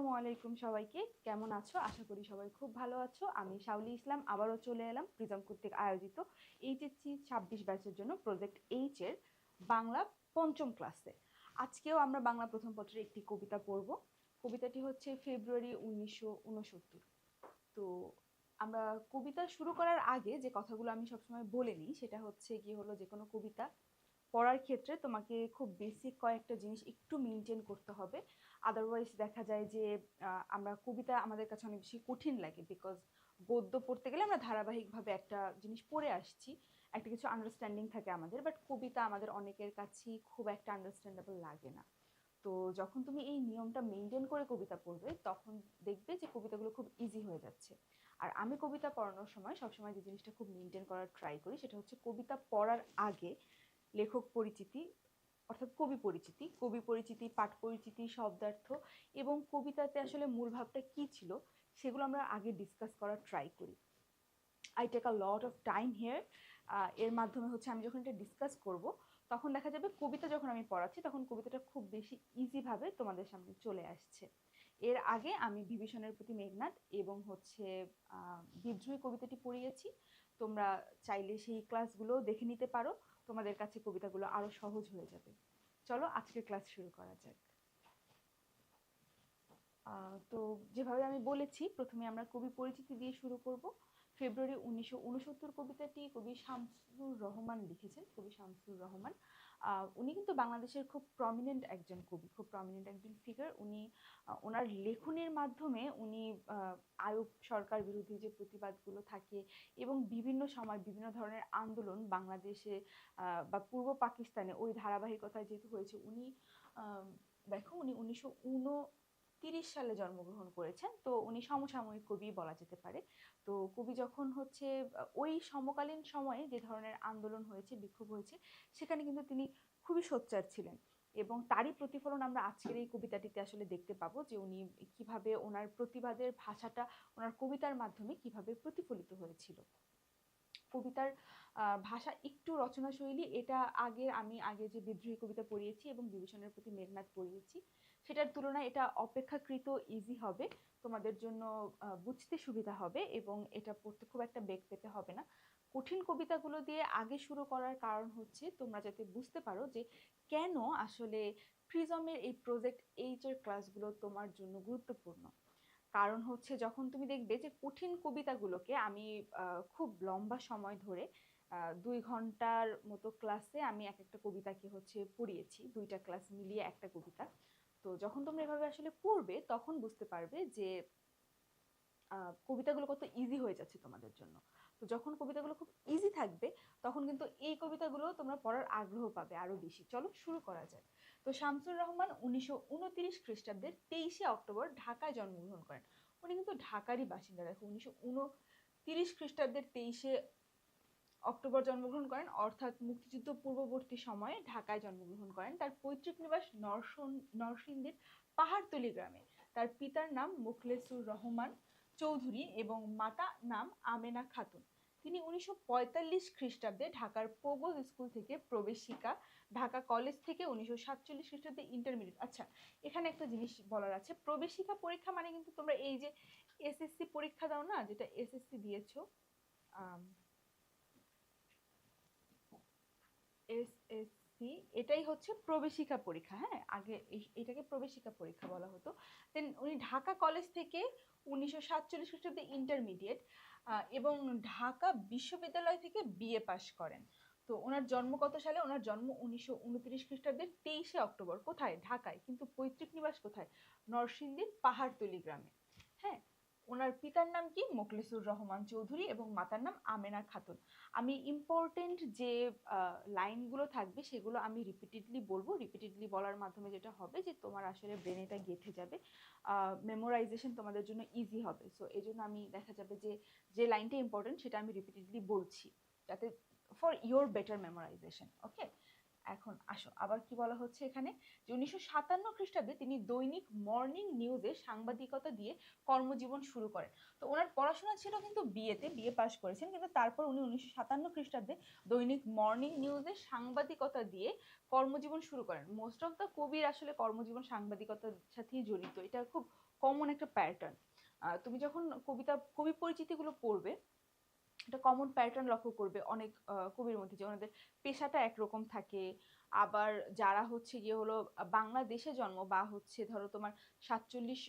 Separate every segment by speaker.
Speaker 1: আসসালামু আলাইকুম সবাইকে, কেমন আছো? আশা করি সবাই খুব ভালো আছো। আমি শাওলি ইসলাম আবারও চলে এলাম প্রিজম কর্তৃক আয়োজিত এইচএসসি 26 ব্যাচের জন্য প্রজেক্ট এইচ এর বাংলা পঞ্চম ক্লাসে। আজকেও আমরা বাংলা প্রথম পত্রের একটি কবিতা পড়ব। কবিতাটি হচ্ছে ফেব্রুয়ারি 1969। তো আমরা কবিতা শুরু করার আগে যে কথাগুলো আমি সবসময় বলে নিই সেটা হচ্ছে কি হলো, যে কোনো কবিতা পড়ার ক্ষেত্রে তোমাকে খুব বেসিক কয়েকটা জিনিস একটু মেনটেন করতে হবে। আদারওয়াইজ দেখা যায় যে আমরা কবিতা আমাদের কাছে অনেক বেশি কঠিন লাগে, বিকজ গদ্য পড়তে গেলে আমরা ধারাবাহিকভাবে একটা জিনিস পড়ে আসছি, একটা কিছু আন্ডারস্ট্যান্ডিং থাকে আমাদের, বাট কবিতা আমাদের অনেকের কাছেই খুব একটা আন্ডারস্ট্যান্ডেবল লাগে না। তো যখন তুমি এই নিয়মটা মেনটেন করে কবিতা পড়বে তখন দেখবে যে কবিতাগুলো খুব ইজি হয়ে যাচ্ছে। আর আমি কবিতা পড়ানোর সময় সবসময় যে জিনিসটা খুব মেনটেন করার ট্রাই করি সেটা হচ্ছে কবিতা পড়ার আগে লেখক পরিচিতি, অর্থাৎ কবি পরিচিতি, পাঠ পরিচিতি, শব্দার্থ এবং কবিতাতে আসলে মূল ভাবটা কি ছিল সেগুলো আমরা আগে ডিসকাস করার ট্রাই করি। I take a lot of time here. এর মাধ্যমে হচ্ছে আমি যখন এটা ডিসকাস করব তখন দেখা যাবে কবিতা যখন আমি পড়াচ্ছি তখন কবিতাটা খুব বেশি ইজিভাবে তোমাদের সামনে চলে আসছে। এর আগে আমি বিভীষণের প্রতি মেঘনাদ এবং হচ্ছে বিদ্রোহী কবিতাটি পড়িয়েছি। তোমরা চাইলে সেই ক্লাসগুলো দেখে নিতে পারো, তোমাদের কাছে কবিতাগুলো আরো সহজ হয়ে যাবে। চলো আজকের ক্লাস শুরু করা যাক। তো যেভাবে আমি বলেছি, প্রথমে আমরা কবি পরিচিতি দিয়ে শুরু করব। ফেব্রুয়ারি 1969 কবিতাটি কবি শামসুর রহমান লিখেছেন। কবি শামসুর রহমান উনি কিন্তু বাংলাদেশের খুব প্রমিনেন্ট একজন কবি, খুব প্রমিনেন্ট একজন ফিগার। উনি ওনার লেখনের মাধ্যমে উনি আইয়ুব সরকার বিরোধী যে প্রতিবাদগুলো থাকে এবং বিভিন্ন সময় বিভিন্ন ধরনের আন্দোলন বাংলাদেশে বা পূর্ব পাকিস্তানে ওই ধারাবাহিকতায় যেহেতু হয়েছে, উনি দেখো উনি 1930 সালে জন্মগ্রহণ করেছেন, তো উনি সমসাময়িক কবি বলা যেতে পারে। তো কবি যখন হচ্ছে ওই সমকালীন সময়ে যে ধরনের আন্দোলন হয়েছে, বিক্ষোভ হয়েছে, সেখানে কিন্তু তিনি খুবই সোচ্চার ছিলেন এবং তারই প্রতিফলন আমরা আজকের এই কবিতাটিতে আসলে দেখতে পাবো, যে উনি কিভাবে ওনার প্রতিবাদের ভাষাটা ওনার কবিতার মাধ্যমে কিভাবে প্রতিফলিত হয়েছিল। কবিতার ভাষা একটু রচনা শৈলী এটা আমি আগে যে বিদ্রোহী কবিতা পড়িয়েছি এবং বিভীষণের প্রতি মেঘনাদ পড়িয়েছি সেটার তুলনায় এটা অপেক্ষাকৃত ইজি হবে, তোমাদের জন্য বুঝতে সুবিধা হবে এবং এটা পড়তে খুব একটা বেগ পেতে হবে না। কঠিন কবিতাগুলো দিয়ে আগে শুরু করার কারণ হচ্ছে তোমরা যাতে বুঝতে পারো যে কেন আসলে প্রিজমের এই প্রজেক্ট এইচ এর ক্লাসগুলো তোমার জন্য গুরুত্বপূর্ণ। কারণ হচ্ছে যখন তুমি দেখবে যে কঠিন কবিতাগুলোকে আমি খুব লম্বা সময় ধরে 2 ঘন্টার মতো ক্লাসে আমি এক একটা কবিতাকে হচ্ছে পড়িয়েছি, 2টা ক্লাস মিলিয়ে একটা কবিতা। তো যখন তোমরা এভাবে আসলে পড়বে তখন বুঝতে পারবে যে কবিতাগুলো কত ইজি হয়ে যাচ্ছে তোমাদের জন্য। তো যখন কবিতাগুলো খুব ইজি থাকবে তখন কিন্তু এই কবিতাগুলো তোমরা পড়ার আগ্রহ পাবে আরো বেশি। চলো শুরু করা যায়। তো শামসুর রহমান 1929 খ্রিস্টাব্দের 23শে অক্টোবর ঢাকায় জন্মগ্রহণ করেন। উনি কিন্তু ঢাকারই বাসিন্দা। দেখো 1929 খ্রিস্টাব্দের 23শে অক্টোবর জন্মগ্রহণ করেন, অর্থাৎ মুক্তিযুদ্ধ পূর্ববর্তী সময়ে ঢাকায় জন্মগ্রহণ করেন। তার পৈতৃক নিবাস নরসিংদীর পাহাড়তলী গ্রামে। তার পিতার নাম মোখলেসুর রহমান চৌধুরী এবং মাতা নাম আমেনা খাতুন। তিনি 1945 খ্রিস্টাব্দে ঢাকার পোগল স্কুল থেকে প্রবেশিকা, ঢাকা কলেজ থেকে 1947 খ্রিস্টাব্দে ইন্টারমিডিয়েট। আচ্ছা, এখানে একটা জিনিস বলার আছে, প্রবেশিকা পরীক্ষা মানে কিন্তু তোমরা এই যে এসএসসি পরীক্ষা দাও না, যেটা এসএসসি দিয়েছো, এসএসসি, এটাই হচ্ছে প্রবেশিকা পরীক্ষা। হ্যাঁ, আগে এটাকে প্রবেশিকা পরীক্ষা বলা হতো। দেন উনি ঢাকা কলেজ থেকে 1947 খ্রিস্টাব্দে ইন্টারমিডিয়েট এবং ঢাকা বিশ্ববিদ্যালয় থেকে বিএ পাশ করেন। তো ওনার জন্ম কত সালে? ওনার জন্ম 1929 খ্রিস্টাব্দের 23শে অক্টোবর। কোথায়? ঢাকায়। কিন্তু পৈতৃক নিবাস কোথায়? নরসিংদীর পাহাড়তলী গ্রামে। হ্যাঁ, ওনার পিতার নাম কি? মোখলেসুর রহমান চৌধুরী এবং মাতার নাম আমেনা খাতুন। আমি ইম্পর্টেন্ট যে লাইনগুলো থাকবে সেগুলো আমি রিপিটেডলি বলবো। রিপিটেডলি বলার মাধ্যমে যেটা হবে যে তোমার আসলে ব্রেনে এটা গেঁথে যাবে, মেমোরাইজেশন তোমাদের জন্য ইজি হবে। সো এই জন্য আমি দেখা যাবে যে যে লাইনটা ইম্পর্টেন্ট সেটা আমি রিপিটেডলি বলছি, যাতে ফর ইয়োর বেটার মেমোরাইজেশন। ওকে, এখন আসো আবার কি বলা হচ্ছে এখানে, যে 1957 খ্রিস্টাব্দে তিনি দৈনিক মর্নিং নিউজে সাংবাদিকতা দিয়ে কর্মজীবন শুরু করেন। তো ওনার পড়াশোনা ছিল কিন্তু বিএ পাশ করেছেন, কিন্তু তারপর উনি 1957 খ্রিস্টাব্দে দৈনিক মর্নিং নিউজে সাংবাদিকতা দিয়ে কর্মজীবন শুরু করেন। মোস্ট অফ দ্য কবির আসলে কর্মজীবন সাংবাদিকতার সাথেই জড়িত, এটা খুব কমন একটা প্যাটার্ন। তুমি যখন কবি পরিচিতিগুলো পড়বে, একটা কমন প্যাটার্ন লক্ষ্য করবে অনেক কবির মধ্যে, যে ওনাদের পেশাটা একরকম থাকে। আবার যারা হচ্ছে গিয়ে হলো বাংলাদেশে জন্ম, বা হচ্ছে ধরো তোমার 47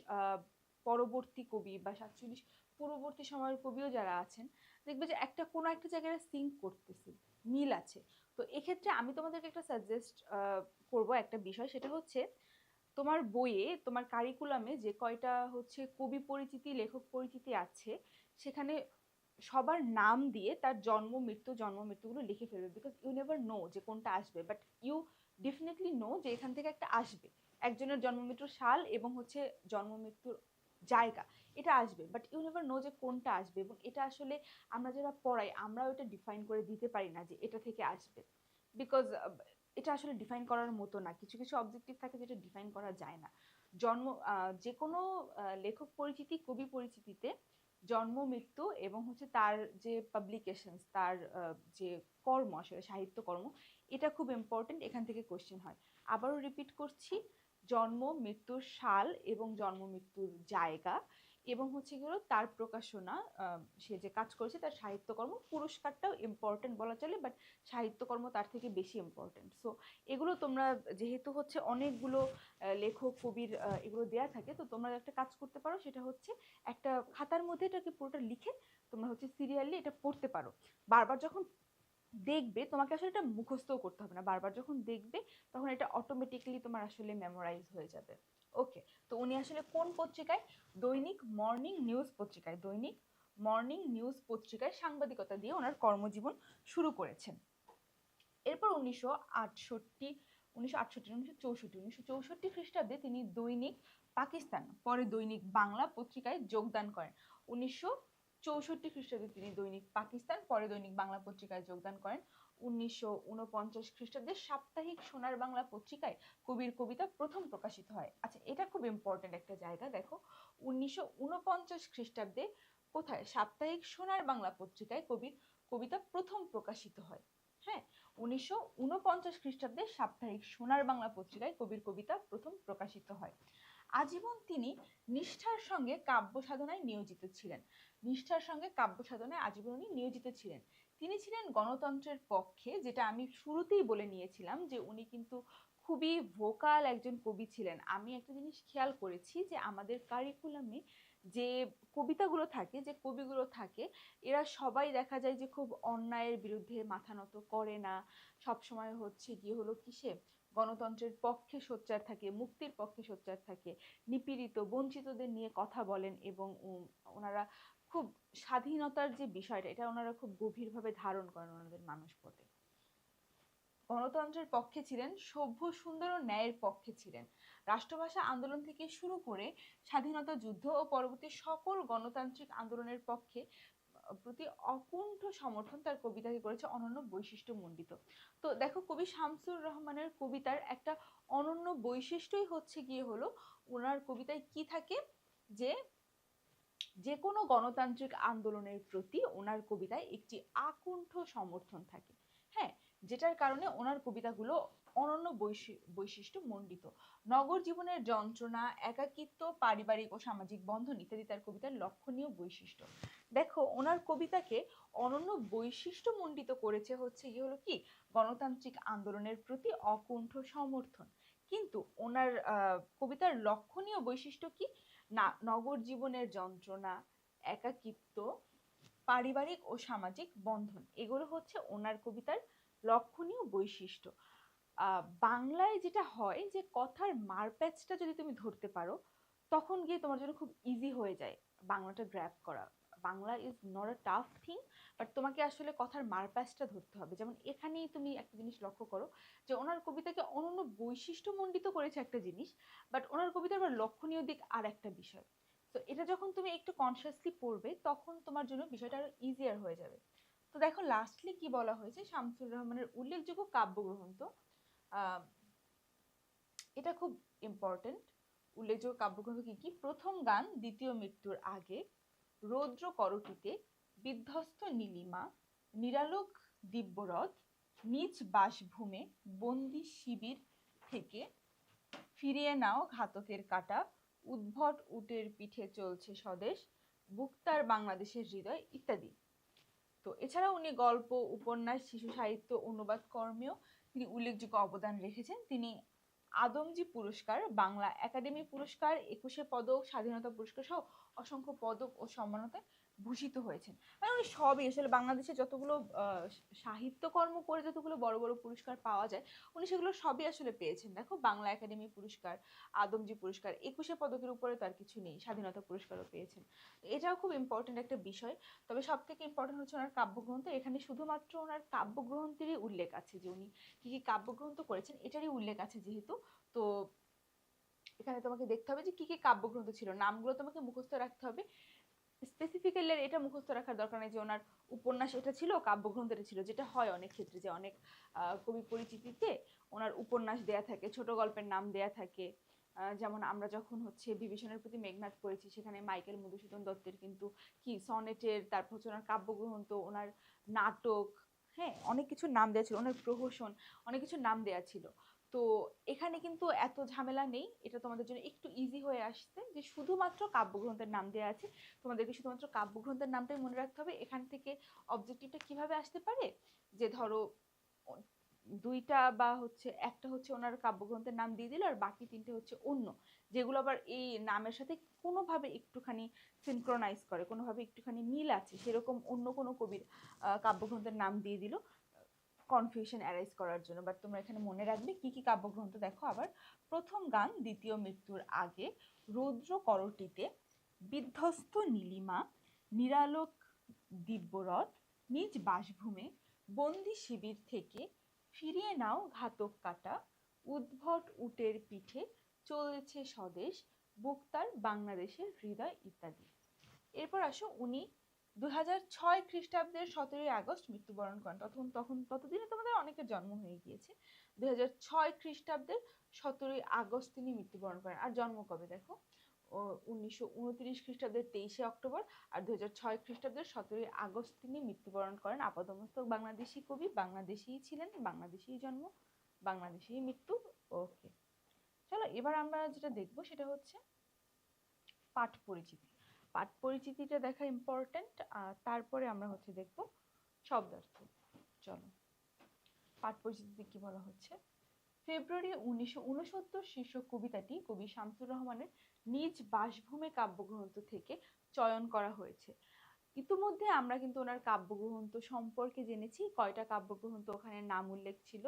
Speaker 1: পরবর্তী কবি বা 47 পূর্ববর্তী সময়ের কবিও যারা আছেন, দেখবে যে একটা কোনো একটা জায়গায় সিঙ্ক করতেছে, মিল আছে। তো এক্ষেত্রে আমি তোমাদেরকে একটা সাজেস্ট করব একটা বিষয়, সেটা হচ্ছে তোমার বইয়ে, তোমার কারিকুলামে যে কয়টা হচ্ছে কবি পরিচিতি, লেখক পরিচিতি আছে, সেখানে সবার নাম দিয়ে তার জন্ম মৃত্যুগুলো লিখে ফেলবে। বিকজ ইউ নেভার নো যে কোনটা আসবে, বাট ইউ ডেফিনেটলি নো যে এখান থেকে একটা আসবে, একজনের জন্ম মৃত্যুর সাল এবং হচ্ছে জন্ম মৃত্যুর জায়গা, এটা আসবে, বাট ইউ নেভার নো যে কোনটা আসবে। এবং এটা আসলে আমরা যারা পড়াই, আমরাও এটা ডিফাইন করে দিতে পারি না যে এটা থেকে আসবে, বিকজ এটা আসলে ডিফাইন করার মতো না। কিছু কিছু অবজেক্টিভ থাকে যেটা ডিফাইন করা যায় না। যে কোনো লেখক পরিচিতি, কবি পরিচিতিতে জন্ম মৃত্যু এবং হচ্ছে তার যে পাবলিকেশন, তার যে কর্ম, আসলে সাহিত্য কর্ম, এটা খুব ইম্পর্টেন্ট, এখান থেকে কোশ্চেন হয়। আবারও রিপিট করছি, জন্ম মৃত্যুর সাল এবং জন্ম মৃত্যুর জায়গা, এবং হচ্ছে গেল তার প্রকাশনা, সে যে কাজ করেছে তার সাহিত্যকর্ম, পুরস্কারটাও ইম্পর্টেন্ট বলা চলে, বাট সাহিত্যকর্ম তার থেকে বেশি ইম্পর্টেন্ট। সো এগুলো তোমরা, যেহেতু হচ্ছে অনেকগুলো লেখক কবির এগুলো দেয়া থাকে, তো তোমরা একটা কাজ করতে পারো, সেটা হচ্ছে একটা খাতার মধ্যে এটাকে পুরোটা লিখে তোমরা হচ্ছে সিরিয়ালি এটা পড়তে পারো। বারবার যখন দেখবে, তোমাকে আসলে এটা মুখস্থও করতে হবে না, বারবার যখন দেখবে তখন এটা অটোমেটিক্যালি তোমার আসলে মেমোরাইজ হয়ে যাবে। ওকে, তো উনি আসলে কোন পত্রিকায়, দৈনিক মর্নিং নিউজ পত্রিকায় সাংবাদিকতা দিয়ে ওনার কর্মজীবন শুরু করেছেন। এরপর 1964 খ্রিস্টাব্দে তিনি দৈনিক পাকিস্তান, পরে দৈনিক বাংলা পত্রিকায় যোগদান করেন। 1964 খ্রিস্টাব্দে তিনি দৈনিক পাকিস্তান, পরে দৈনিক বাংলা পত্রিকায় যোগদান করেন। 1949 খ্রিস্টাব্দে সাপ্তাহিক সোনার বাংলা পত্রিকায় কবির কবিতা প্রথম প্রকাশিত হয়। আচ্ছা, এটা খুব ইম্পর্টেন্ট একটা জায়গা, দেখো 1949 খ্রিস্টাব্দে কোথায় সাপ্তাহিক সোনার বাংলা পত্রিকায় কবির কবিতা প্রথম প্রকাশিত হয়। হ্যাঁ, 1949 খ্রিস্টাব্দে সাপ্তাহিক সোনার বাংলা পত্রিকায় কবির কবিতা প্রথম প্রকাশিত হয়। আজীবন তিনি নিষ্ঠার সঙ্গে কাব্য সাধনায় নিয়োজিত ছিলেন। আজীবন উনি নিয়োজিত ছিলেন। তিনি ছিলেন গণতন্ত্রের পক্ষে, যেটা আমি শুরুতেই বলে নিয়েছিলাম যে উনি কিন্তু খুবই ভোকাল একজন কবি ছিলেন। আমি একটা জিনিস খেয়াল করেছি, যে আমাদের কারিকুলামে যে কবিগুলো থাকে, এরা সবাই দেখা যায় যে খুব অন্যায়ের বিরুদ্ধে মাথা নত করে না, সব সময় হচ্ছে গিয়ে হলো কিসে, গণতন্ত্রের পক্ষে সোচ্চার থাকে, মুক্তির পক্ষে সোচ্চার থাকে, নিপীড়িত বঞ্চিতদের নিয়ে কথা বলেন, এবং ওনারা খুব স্বাধীনতার যে বিষয়টা, এটা ওনারা খুব গভীরভাবে ধারণ করেন ওনাদের মানসপটে। গণতন্ত্রের পক্ষে ছিলেন, সভ্য সুন্দর ও ন্যায়ের পক্ষে ছিলেন। রাষ্ট্রভাষা আন্দোলন থেকে শুরু করে স্বাধীনতা যুদ্ধ ও পরবর্তী সকল গণতান্ত্রিক আন্দোলনের পক্ষে প্রতি অকুণ্ঠ সমর্থন তার কবিতাকে করেছে অনন্য বৈশিষ্ট্য মণ্ডিত। তো দেখো, কবি শামসুর রহমানের কবিতার একটা অনন্য বৈশিষ্ট্যই হচ্ছে গিয়ে হলো, ওনার কবিতায় কি থাকে, যে কোনো গণতান্ত্রিক আন্দোলনের প্রতি ওনার কবিতায় একটি আকুণ্ঠ সমর্থন থাকে। হ্যাঁ, যেটার কারণে ওনার কবিতাগুলো অনন্য বৈশিষ্ট্য মণ্ডিত। নগর জীবনের যন্ত্রণা, একাকিত্ব, পারিবারিক ও সামাজিক বন্ধন ইত্যাদি তার কবিতার লক্ষণীয় বৈশিষ্ট্য। দেখো, ওনার কবিতাকে অনন্য বৈশিষ্ট্য মণ্ডিত করেছে হচ্ছে গিয়ে হলো কি, গণতান্ত্রিক আন্দোলনের প্রতি অকুণ্ঠ সমর্থন। কিন্তু ওনার কবিতার লক্ষণীয় বৈশিষ্ট্য কি না, নগর জীবনের যন্ত্রণা, একাকিত্ব, পারিবারিক ও সামাজিক বন্ধন, এগুলো হচ্ছে ওনার কবিতার লক্ষণীয় বৈশিষ্ট্য। বাংলায় যেটা হয়, যে কথার মারপ্যাচটা যদি তুমি ধরতে পারো, তখন গিয়ে তোমার জন্য খুব ইজি হয়ে যায় বাংলাটা গ্র্যাব করা। Bangla is not a tough thing, but তোমাকে আসলে কথার মারপ্যাচটা ধরতে হবে। যেমন এখানেই তুমি একটা জিনিস লক্ষ্য করো, যে ওনার কবিতাকে অনন্য বৈশিষ্ট্য মণ্ডিত করেছে একটা জিনিস, বাট ওনার কবিতার আবার লক্ষণীয় দিক আর একটা বিষয়। তো এটা যখন তুমি একটু কনসিয়াসলি পড়বে, তখন তোমার জন্য বিষয়টা আরো ইজিয়ার হয়ে যাবে। তো দেখো, লাস্টলি কি বলা হয়েছে, শামসুর রহমানের উল্লেখযোগ্য কাব্যগ্রন্থ, আহ এটা খুব ইম্পর্টেন্ট। উল্লেখযোগ্য কাব্যগ্রন্থ কি কি? প্রথম গান, দ্বিতীয় মৃত্যুর আগে, রৌদ্র করটিতে, বিধ্বস্ত নীলিমা, নিরালোক দিব্যরথ, নিজ বাসভূমে, বন্দি শিবির থেকে, ফিরিয়ে নাও ঘাতকের কাঁটা, উদ্ভট উটের পিঠে চলছে স্বদেশ, বুক তার বাংলাদেশের হৃদয় ইত্যাদি। তো এছাড়াও উনি গল্প, উপন্যাস, শিশু সাহিত্য, অনুবাদ কর্মেও তিনি উল্লেখযোগ্য অবদান রেখেছেন। তিনি আদমজী পুরস্কার, বাংলা একাডেমি পুরস্কার, 21শে পদক, স্বাধীনতা পুরস্কার সহ অসংখ্য পদক ও সম্মাননায় ভূষিত হয়েছেন। মানে উনি সবই আসলে বাংলাদেশে যতগুলো সাহিত্যকর্ম করে যতগুলো বড় বড় পুরস্কার পাওয়া যায়, উনি সেগুলো সবই আসলে পেয়েছেন। দেখো, বাংলা একাডেমি পুরস্কার, আদমজী পুরস্কার, 21শে পদকের উপরে তার কিছু নেই, স্বাধীনতা পুরস্কারও পেয়েছেন। এটাও খুব ইম্পর্টেন্ট একটা বিষয়। তবে সব থেকে ইম্পর্টেন্ট হচ্ছে ওনার কাব্যগ্রন্থ। এখানে শুধুমাত্র ওনার কাব্যগ্রন্থেরই উল্লেখ আছে, যে উনি কি কি কাব্যগ্রন্থ করেছেন এটারই উল্লেখ আছে যেহেতু। তো এখানে তোমাকে দেখতে হবে যে কি কি কাব্যগ্রন্থ ছিল, নামগুলো তোমাকে মুখস্থ রাখতে হবে। স্পেসিফিক্যালি এটা মুখস্থ রাখার দরকার নেই যে ওনার উপন্যাস এটা ছিল, কাব্যগ্রন্থ এটা ছিল, যেটা হয় অনেক ক্ষেত্রে যে অনেক কবি পরিচিতিতে ওনার উপন্যাস দেয়া থাকে, ছোট গল্পের নাম দেয়া থাকে। যেমন আমরা যখন হচ্ছে বিভীষণের প্রতি মেঘনাদ পড়েছি, সেখানে মাইকেল মধুসূদন দত্তের কিন্তু কি সনেটের, তারপর হচ্ছে ওনার কাব্যগ্রন্থ, ওনার নাটক, হ্যাঁ অনেক কিছুর নাম দেওয়া ছিল, ওনার প্রহসন, অনেক কিছুর নাম দেওয়া ছিল। তো এখানে কিন্তু এত ঝামেলা নেই, এটা তোমাদের জন্য একটু ইজি হয়ে আসছে যে শুধুমাত্র কাব্যগ্রন্থের নাম দেওয়া আছে। তোমাদেরকে শুধুমাত্র কাব্যগ্রন্থের নামটাই মনে রাখতে হবে। এখান থেকে অবজেক্টিভটা কিভাবে আসতে পারে, যে ধরো দুইটা বা হচ্ছে একটা হচ্ছে ওনার কাব্যগ্রন্থের নাম দিয়ে দিল, আর বাকি তিনটে হচ্ছে অন্য, যেগুলো আবার এই নামের সাথে কোনোভাবে একটুখানি সিনক্রোনাইজ করে, কোনোভাবে একটুখানি মিল আছে, সেরকম অন্য কোনো কবির কাব্যগ্রন্থের নাম দিয়ে দিল কনফিউশন অ্যারাইজ করার জন্য। বাট তোমরা এখানে মনে রাখবে কি কি কাব্যগ্রন্থ। দেখো আবার, প্রথম গান, দ্বিতীয় মৃত্যুর আগে, রৌদ্র করটিতে, বিধ্বস্ত নীলিমা, নিরালোক দিব্যরথ, নিজ বাসভূমে, বন্দি শিবির থেকে, ফিরিয়ে নাও ঘাতক কাটা, উদ্ভট উটের পিঠে চলেছে স্বদেশ, বুক তার বাংলাদেশের হৃদয় ইত্যাদি। এরপর আসো, উনি 2006 খ্রিস্টাব্দের 17ই আগস্ট মৃত্যুবরণ করেন। ততদিনে তোমাদের অনেকের জন্ম হয়ে গিয়েছে। 2006 খ্রিস্টাব্দের 17ই আগস্ট তিনি মৃত্যুবরণ করেন। আর জন্ম কবে দেখো, 1929 খ্রিস্টাব্দের 23শে অক্টোবর, আর 2006 খ্রিস্টাব্দের 17ই আগস্ট তিনি মৃত্যুবরণ করেন। আপাতমস্তক বাংলাদেশি কবি, বাংলাদেশেই ছিলেন, বাংলাদেশেই জন্ম, বাংলাদেশেই মৃত্যু। ওকে, চলো এবার আমরা যেটা দেখবো সেটা হচ্ছে পাঠ পরিচিতি। পাঠ পরিচিতিটা দেখা ইম্পর্টেন্ট, তারপরে আমরা হচ্ছে দেখব শব্দার্থ। চলো, পাঠ পরিচিতিতে কি বলা হচ্ছে। ফেব্রুয়ারি 1969 শীর্ষক কবিতাটি কবি শামসুর রহমানের নিজ বাসভূমে কাব্যগ্রন্থ থেকে চয়ন করা হয়েছে। ইতিমধ্যে আমরা কিন্তু ওনার কাব্যগ্রন্থ সম্পর্কে জেনেছি, কয়টা কাব্যগ্রন্থ ওখানে নাম উল্লেখ ছিল।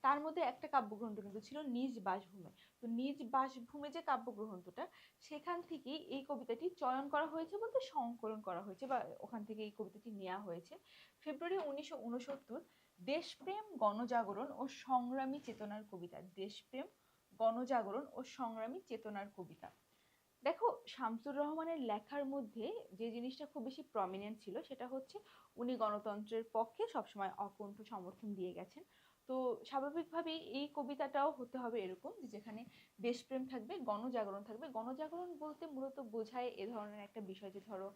Speaker 1: তার মধ্যে একটা কাব্যগ্রন্থ কিন্তু ছিল নিজ বাসভূমে। তো নিজ বাসভূমে যে কাব্যগ্রন্থটা, সেখান থেকেই এই কবিতাটি চয়ন করা হয়েছে, বলতে সংকলন করা হয়েছে, বা ওখান থেকে এই কবিতাটি নেওয়া হয়েছে। ফেব্রুয়ারি 1969, দেশপ্রেম, গণজাগরণ ও সংগ্রামী চেতনার কবিতা। দেশপ্রেম, গণজাগরণ ও সংগ্রামী চেতনার কবিতা। দেখো, শামসুর রহমানের লেখার মধ্যে যে জিনিসটা খুব বেশি প্রমিনেন্ট ছিল সেটা হচ্ছে উনি গণতন্ত্রের পক্ষে সবসময় অকুণ্ঠ সমর্থন দিয়ে গেছেন। তো স্বাভাবিকভাবেই এই কবিতাটাও হতে হবে এরকম, যেখানে দেশপ্রেম থাকবে, গণজাগরণ থাকবে। গণজাগরণ বলতে মূলত বোঝায় এ ধরনের একটা বিষয়, যে ধরো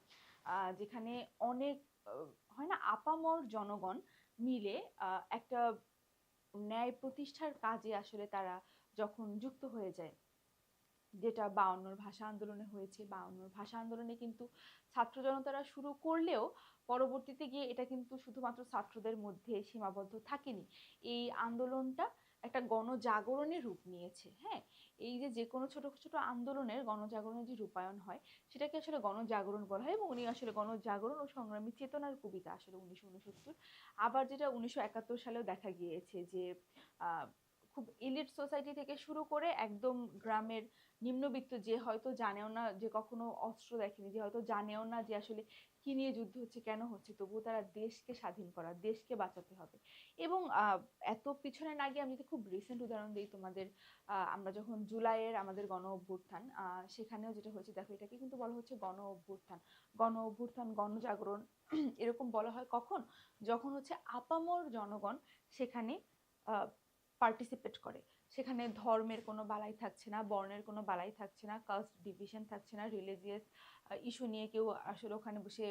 Speaker 1: যেখানে অনেক হয় না, আপামর জনগণ মিলে একটা ন্যায় প্রতিষ্ঠার কাজে আসলে তারা যখন যুক্ত হয়ে যায়, যেটা 52 ভাষা আন্দোলনে হয়েছে। 52 ভাষা আন্দোলনে কিন্তু ছাত্র জনতারা শুরু করলেও পরবর্তীতে গিয়ে এটা কিন্তু শুধুমাত্র ছাত্রদের মধ্যে সীমাবদ্ধ থাকেনি। এই আন্দোলনটা একটা গণজাগরণের রূপ নিয়েছে। হ্যাঁ, এই যে যে কোনো ছোট ছোট আন্দোলনের গণজাগরণের যে রূপায়ণ হয়, সেটাকে আসলে গণজাগরণ বলা হয়। এবং উনি আসলে গণজাগরণ ও সংগ্রামী চেতনার কবিতা আসলে 1969। আবার যেটা 1971 সালেও দেখা গিয়েছে যে খুব এলিট সোসাইটি থেকে শুরু করে একদম গ্রামের নিম্নবিত্ত, যে হয়তো জানেও না, যে কখনো অস্ত্র দেখেনি, যে হয়তো জানেও না যে আসলে কি নিয়ে যুদ্ধ হচ্ছে, কেন হচ্ছে, তবুও তারা দেশকে স্বাধীন করা, দেশকে বাঁচাতে হবে। এবং এত পিছনে না গিয়ে আমি যদি খুব রিসেন্ট উদাহরণ দিই তোমাদের, আমরা যখন জুলাইয়ের আমাদের গণ অভ্যুত্থান, সেখানেও যেটা হয়েছে দেখো, এটাকে কিন্তু বলা হচ্ছে গণ অভ্যুত্থান। গণ অভ্যুত্থান, গণজাগরণ এরকম বলা হয় কখন, যখন হচ্ছে আপামর জনগণ সেখানে পার্টিসিপেট করে। সেখানে ধর্মের কোনো বালাই থাকছে না, বর্ণের কোনো বালাই থাকছে না, কাস্ট ডিভিশন থাকছে না, রিলিজিয়াস ইস্যু নিয়ে কেউ আসলে ওখানে বসে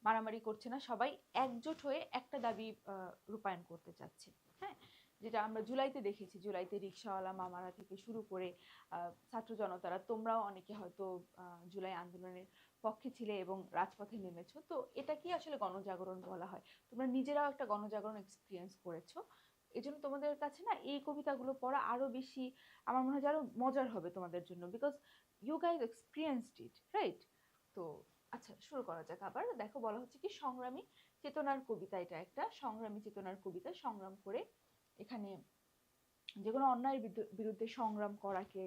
Speaker 1: মারামারি করছে না, সবাই একজোট হয়ে একটা দাবি রূপায়ণ করতে চাচ্ছে। হ্যাঁ, যেটা আমরা জুলাইতে দেখেছি, জুলাইতে রিক্সাওয়ালা মামারা থেকে শুরু করে ছাত্র জনতারা, তোমরাও অনেকে হয়তো জুলাই আন্দোলনের পক্ষে ছিলে এবং রাজপথে নেমেছো। তো এটা কি আসলে গণজাগরণ বলা হয়? তোমরা নিজেরাও একটা গণজাগরণ এক্সপিরিয়েন্স করেছো। এই জন্য তোমাদের কাছে না এই কবিতাগুলো পড়া আরো বেশি, আমার মনে হয় আরো মজার হবে তোমাদের জন্য, because you guys experienced it, right? তো আচ্ছা, শুরু করা যাক। আবার দেখো, বলা হচ্ছে কি সংগ্রামী চেতনার কবিতা। এটা একটা সংগ্রামী চেতনার কবিতা। সংগ্রাম করে এখানে যে কোনো অন্যায়ের বিরুদ্ধে সংগ্রাম করাকে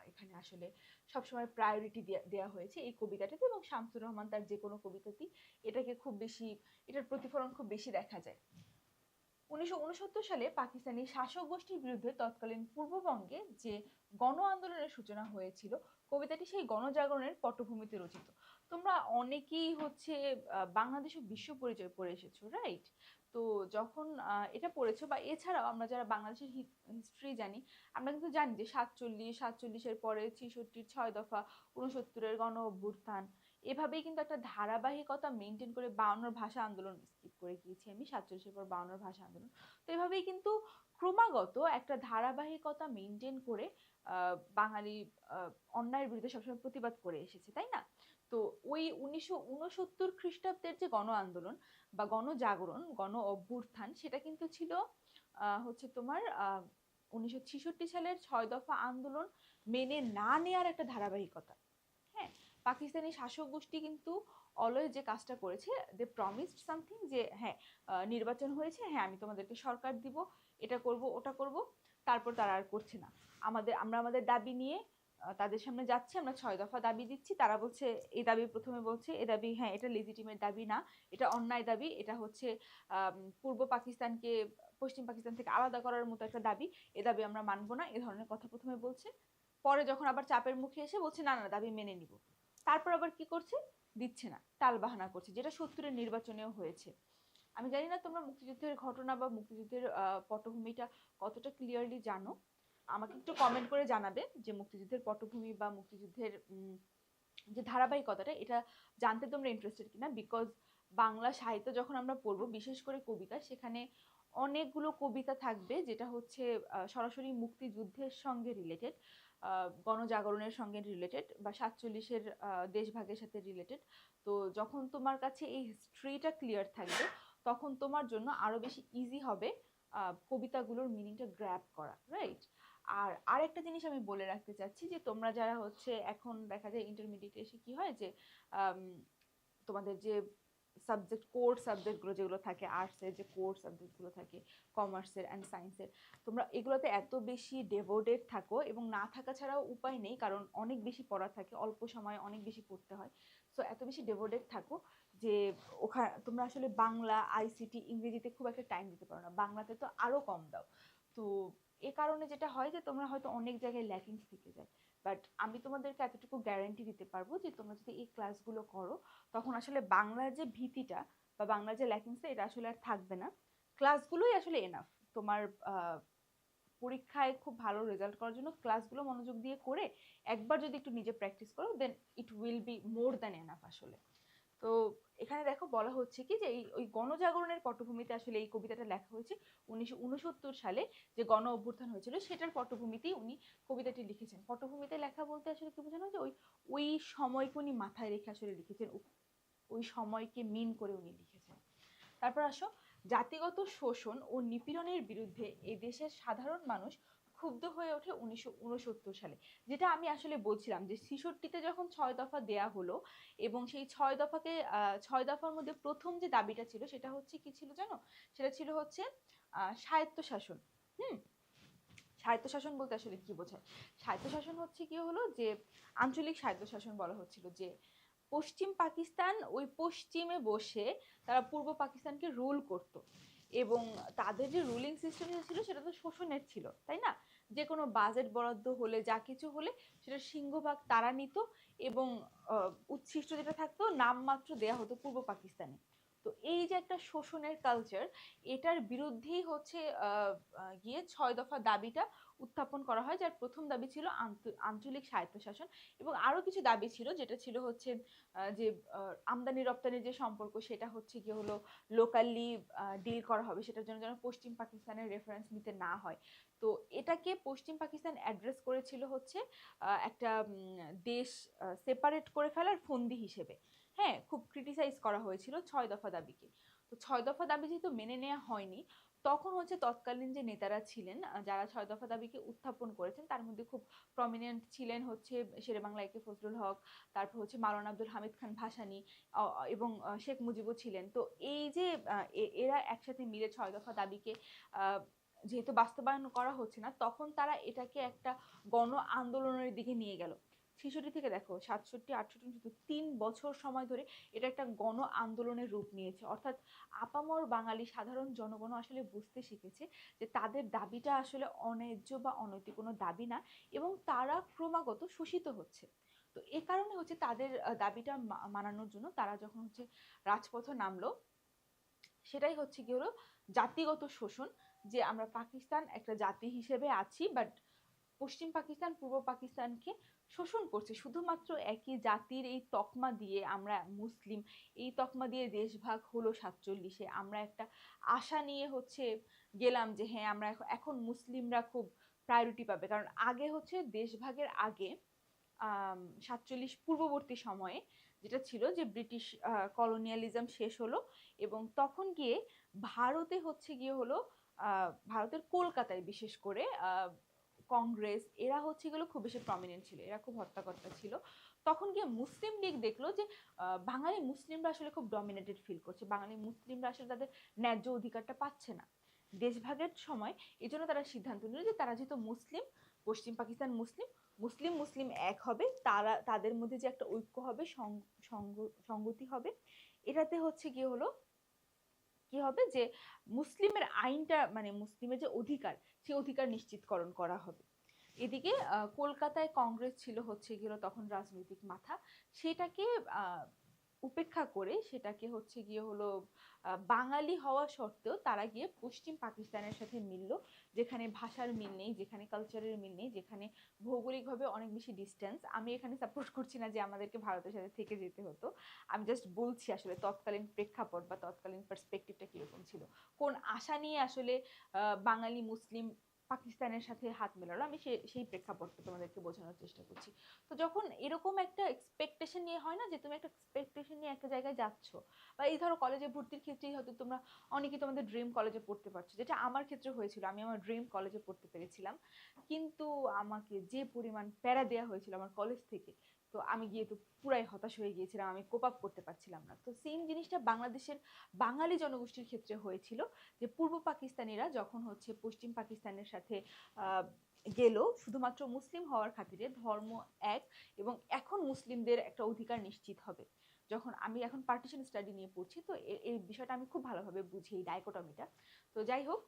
Speaker 1: এখানে আসলে সবসময় প্রায়োরিটি দেওয়া হয়েছে এই কবিতাটাতে, এবং শামসুর রহমান তার যে কোনো কবিতাতেই এটাকে খুব বেশি, এটার প্রতিফলন খুব বেশি দেখা যায়। 1969 সালে পাকিস্তানি শাসক গোষ্ঠীর বিরুদ্ধে তৎকালীন পূর্ববঙ্গে যে গণ আন্দোলনের সূচনা হয়েছিল, কবিতাটি সেই গণজাগরণের পটভূমিতে রচিত। তোমরা অনেকেই হচ্ছে বাংলাদেশ ও বিশ্ব পরিচয় পড়ে এসেছো, রাইট? তো যখন এটা পড়েছো, বা এছাড়াও আমরা যারা বাংলাদেশের হিস্ট্রি জানি, আমরা কিন্তু জানি যে 47-47-এর পরে 66-র 6 দফা, 69-এর গণ অভ্যুত্থান, এভাবেই কিন্তু একটা ধারাবাহিকতা মেনটেন করে 52 ভাষা আন্দোলন, স্কিপ করে গিয়েছি আমি, 47-এর পর 52 ভাষা আন্দোলন। তো এভাবেই কিন্তু ক্রমাগত একটা ধারাবাহিকতা মেনটেন করে বাঙালি অন্যায়ের বিরুদ্ধে সবসময় প্রতিবাদ করে এসেছে, তাই না? তো ওই 1969 খ্রিস্টাব্দের যে গণ আন্দোলন বা গণজাগরণ, গণ অভ্যুত্থান, সেটা কিন্তু ছিল হচ্ছে তোমার 1966 সালের 6 দফা আন্দোলন মেনে না নেয়ার একটা ধারাবাহিকতা। হ্যাঁ, পাকিস্তানি শাসক গোষ্ঠী কিন্তু অলওয়েজ যে কাজটা করেছে, দে প্রমিসড সামথিং, যে হ্যাঁ নির্বাচন হয়েছে, হ্যাঁ আমি তোমাদেরকে সরকার দিব, এটা করব ওটা করব, তারপর তারা আর করছে না। আমরা আমাদের দাবি নিয়ে তাদের সামনে যাচ্ছি, আমরা 6 দফা দাবি দিচ্ছি, তারা বলছে এই দাবি, প্রথমে বলছে এই দাবি, হ্যাঁ এটা লেজিটিমেট দাবি না, এটা অন্যায় দাবি, এটা হচ্ছে পূর্ব পাকিস্তানকে পশ্চিম পাকিস্তান থেকে আলাদা করার মতো একটা দাবি, এ দাবি আমরা মানবো না, এ ধরনের কথা প্রথমে বলছে। পরে যখন আবার চাপের মুখে এসে বলছে না না দাবি মেনে নিব, তারপর আবার কি করছে, দিচ্ছে না, টালবাহানা করছে, যেটা 70-এর নির্বাচনেও হয়েছে। আমি জানি না তোমরা মুক্তিযুদ্ধের ঘটনা বা মুক্তিযুদ্ধের পটভূমিটা কতটা ক্লিয়ারলি জানো, আমাকে একটু কমেন্ট করে জানাবে যে মুক্তিযুদ্ধের পটভূমি বা মুক্তিযুদ্ধের যে ধারাবাহিকতাটা, এটা জানতে তোমরা ইন্টারেস্টেড কিনা। বিকজ বাংলা সাহিত্য যখন আমরা পড়বো, বিশেষ করে কবিতা, সেখানে অনেকগুলো কবিতা থাকবে যেটা হচ্ছে সরাসরি মুক্তিযুদ্ধের সঙ্গে রিলেটেড, গণজাগরণের সঙ্গে রিলেটেড, বা 47-এর দেশভাগের সাথে রিলেটেড। তো যখন তোমার কাছে এই হিস্ট্রিটা ক্লিয়ার থাকবে, তখন তোমার জন্য আরো বেশি ইজি হবে কবিতাগুলোর মিনিংটা গ্র্যাব করা, রাইট? আর আরেকটা জিনিস আমি বলে রাখতে চাচ্ছি, যে তোমরা যারা হচ্ছে এখন দেখা যায় ইন্টারমিডিয়েটে এসে কি হয়, যে তোমাদের যে সাবজেক্ট, কোর সাবজেক্টগুলো যেগুলো থাকে, আর্টসের যে কোর সাবজেক্টগুলো থাকে, কমার্সের অ্যান্ড সায়েন্সের, তোমরা এগুলোতে এত বেশি ডেভোটেড থাকো, এবং না থাকা ছাড়াও উপায় নেই, কারণ অনেক বেশি পড়া থাকে, অল্প সময়ে অনেক বেশি পড়তে হয়। সো এত বেশি ডেভোটেড থাকো যে ওখানে তোমরা আসলে বাংলা, আইসিটি, ইংরেজিতে খুব একটা টাইম দিতে পারো না, বাংলাতে তো আরো কম দাও। তো এ কারণে যেটা হয় যে তোমরা হয়তো অনেক জায়গায় ল্যাকিংস থেকে যায়। বাট আমি তোমাদেরকে এতটুকু গ্যারান্টি দিতে পারবো যে তোমরা যদি এই ক্লাসগুলো করো, তখন আসলে বাংলার যে ভীতিটা বা বাংলার যে ল্যাকিংসটা, এটা আসলে আর থাকবে না। ক্লাসগুলোই আসলে এনাফ তোমার পরীক্ষায় খুব ভালো রেজাল্ট করার জন্য। ক্লাসগুলো মনোযোগ দিয়ে করে একবার যদি একটু নিজে প্র্যাকটিস করো, then it will be more than enough আসলে। তো এখানে দেখো বলা হচ্ছে কি, যে এই ওই গণজাগরণের পটভূমিতে আসলে এই কবিতাটা লেখা হয়েছে 1969 সালে, যে গণ অভ্যুত্থান হয়েছিল সেটার পটভূমিতেই উনি কবিতাটি লিখেছেন। পটভূমিতে লেখা বলতে আসলে কি বোঝানো, যে ওই ওই সময়কে উনি মাথায় রেখে আসলে লিখেছেন, ওই সময়কে মিন করে উনি লিখেছেন। তারপর আসো, জাতিগত শোষণ ও নিপীড়নের বিরুদ্ধে এই দেশের সাধারণ মানুষ ক্ষুব্ধ হয়ে ওঠে 1969 সালে। যেটা আমি আসলে বলছিলাম, যে 66-তে যখন 6 দফা দেয়া হলো, এবং সেই 6 দফাকে 6 দফার মধ্যে প্রথম যে দাবিটা ছিল, সেটা হচ্ছে কি ছিল জানো, সেটা ছিল হচ্ছে স্বায়ত্তশাসন। হুম, স্বায়ত্তশাসন বলতে আসলে কি বোঝায়? স্বায়ত্তশাসন হচ্ছে কি হলো, যে আঞ্চলিক স্বায়ত্তশাসন বলা হচ্ছিল, যে পশ্চিম পাকিস্তান ওই পশ্চিমে বসে তারা পূর্ব পাকিস্তানকে রুল করত, এবং তাদের যে রুলিং সিস্টেম ছিল সেটা তো শোষণের ছিল, তাই না? যে কোনো বাজেট বরাদ্দ হলে, যা কিছু হলে সেটা সিংহভাগ তারা নিত, এবং উচ্ছিষ্ট যেটা থাকতো নামমাত্র দেয়া হতো পূর্ব পাকিস্তানে। তো তো এই যে একটা শোষণের কালচার, এটার বিরুদ্ধেই হচ্ছে গিয়ে 6 দফা দাবিটা উত্থাপন করা হয়, যার প্রথম দাবি ছিল আঞ্চলিক স্বায়ত্তশাসন, এবং আরো কিছু দাবি ছিল, যেটা ছিল হচ্ছে যে আমদানি রপ্তানির যে সম্পর্ক, সেটা হচ্ছে কি হলো লোকালি ডিল করা হবে, সেটার জন্য যেন পশ্চিম পাকিস্তানের রেফারেন্স নিতে না হয়। তো এটাকে পশ্চিম পাকিস্তান অ্যাড্রেস করেছিল হচ্ছে একটা দেশ সেপারেট করে ফেলার ফন্দি হিসেবে। হ্যাঁ, খুব ক্রিটিসাইজ করা হয়েছিল 6 দফা দাবিকে। তো 6 দফা দাবি যেহেতু মেনে নেওয়া হয়নি, তখন হচ্ছে তৎকালীন যে নেতারা ছিলেন যারা 6 দফা দাবিকে উত্থাপন করেছেন, তার মধ্যে খুব প্রমিনেন্ট ছিলেন হচ্ছে শেরেবাংলা একে ফজলুল হক, তারপর হচ্ছে মাওলানা আব্দুল হামিদ খান ভাসানী, এবং শেখ মুজিবও ছিলেন। তো এই যে এরা একসাথে মিলে 6 দফা দাবিকে যেহেতু বাস্তবায়ন করা হচ্ছে না, তখন তারা এটাকে একটা গণ আন্দোলনের দিকে নিয়ে গেল। 66 থেকে দেখো 67, 68, শুধু 3 বছর সময় ধরে এটা একটা গণ আন্দোলনের রূপ নিয়েছে। অর্থাৎ আপামর বাঙালি সাধারণ জনগণ আসলে বুঝতে শিখেছে যে তাদের দাবিটা আসলে অন্যায্য বা অনৈতিক কোনো দাবি না, এবং তারা ক্রমাগত শোষিত হচ্ছে। তো এ কারণে হচ্ছে তাদের দাবিটা মানানোর জন্য তারা যখন হচ্ছে রাজপথে নামলো, সেটাই হচ্ছে কি হলো জাতিগত শোষণ। যে আমরা পাকিস্তান একটা জাতি হিসেবে আছি, বাট পশ্চিম পাকিস্তান পূর্ব পাকিস্তানকে শোষণ করছে শুধুমাত্র একই জাতির এই তকমা দিয়ে। আমরা মুসলিম, এই তকমা দিয়ে দেশভাগ হলো 47-এ, আমরা একটা আশা নিয়ে হচ্ছে গেলাম যে হ্যাঁ আমরা এখন মুসলিমরা খুব প্রায়োরিটি পাবে, কারণ আগে হচ্ছে দেশভাগের আগে 47 পূর্ববর্তী সময়ে যেটা ছিল যে ব্রিটিশ কলোনিয়ালিজম শেষ হলো, এবং তখন গিয়ে ভারতে হচ্ছে গিয়ে হলো ভারতের কলকাতায় বিশেষ করে কংগ্রেস, এরা হচ্ছে গেলো খুব বেশি প্রমিনেন্ট ছিল, এরা খুব হত্যাকর্তা ছিল। তখন গিয়ে মুসলিম লীগ দেখলো যে বাঙালি মুসলিমরা আসলে খুব ডমিনেটেড ফিল করছে, বাঙালি মুসলিমরা আসলে তাদের ন্যায্য অধিকারটা পাচ্ছে না দেশভাগের সময়। এই জন্য তারা সিদ্ধান্ত নিল যে তারা যেহেতু মুসলিম, পশ্চিম পাকিস্তান মুসলিম, মুসলিম মুসলিম এক হবে, তারা তাদের মধ্যে যে একটা ঐক্য হবে, সংগতি হবে, এটাতে হচ্ছে গিয়ে হলো কি হবে যে মুসলিমের আইনটা মানে মুসলিমের যে অধিকার, সেই অধিকার নিশ্চিতকরণ করা হবে। এদিকে কলকাতায় কংগ্রেস ছিল হচ্ছে গিয়ে তখন রাজনৈতিক মাথা, সেটাকে উপেক্ষা করে সেটাকে হচ্ছে গিয়ে হলো বাঙালি হওয়া সত্ত্বেও তারা গিয়ে পশ্চিম পাকিস্তানের সাথে মিলল, যেখানে ভাষার মিল নেই, যেখানে কালচারের মিল নেই, যেখানে ভৌগোলিকভাবে অনেক বেশি ডিস্টেন্স। আমি এখানে সাপোর্ট করছি না যে আমাদেরকে ভারতের সাথে থেকে যেতে হতো, আমি জাস্ট বলছি আসলে তৎকালীন প্রেক্ষাপট বা তৎকালীন পার্সপেক্টিভটা কিরকম ছিল, কোন আশা নিয়ে আসলে বাঙালি মুসলিম পাকিস্তানের সাথে হাত মেলালো, আমি সেই প্রেক্ষাপটটা তোমাদেরকে বোঝানোর চেষ্টা করছি। তো যখন এরকম একটা এক্সপেকটেশন নিয়ে হয় না, যে তুমি একটা এক্সপেকটেশন নিয়ে একটা জায়গায় যাচ্ছ, বা এই ধরো কলেজে ভর্তির ক্ষেত্রেই হয়তো তোমরা অনেকেই তোমাদের ড্রিম কলেজে পড়তে পারছো, যেটা আমার ক্ষেত্রে হয়েছিল, আমি আমার ড্রিম কলেজে পড়তে পেরেছিলাম, কিন্তু আমাকে যে পরিমাণ প্যারা দেওয়া হয়েছিল আমার কলেজ থেকে, তো আমি গিয়ে তো পুরাই হতাশ হয়ে গিয়েছিলাম, আমি কোপ আপ করতে পারছিলাম না। তো সেম জিনিসটা বাংলাদেশের বাঙালি জনগোষ্ঠীর ক্ষেত্রে হয়েছিল, যে পূর্ব পাকিস্তানিরা যখন হচ্ছে পশ্চিম পাকিস্তানের সাথে গেল শুধুমাত্র মুসলিম হওয়ার খাতিরে, ধর্ম এক, এবং এখন মুসলিমদের একটা অধিকার নিশ্চিত হবে। যখন আমি এখন পার্টিশন স্টাডি নিয়ে পড়ছি, তো এই বিষয়টা আমি খুব ভালোভাবে বুঝি, এই ডাইকোটমিটা। তো যাই হোক,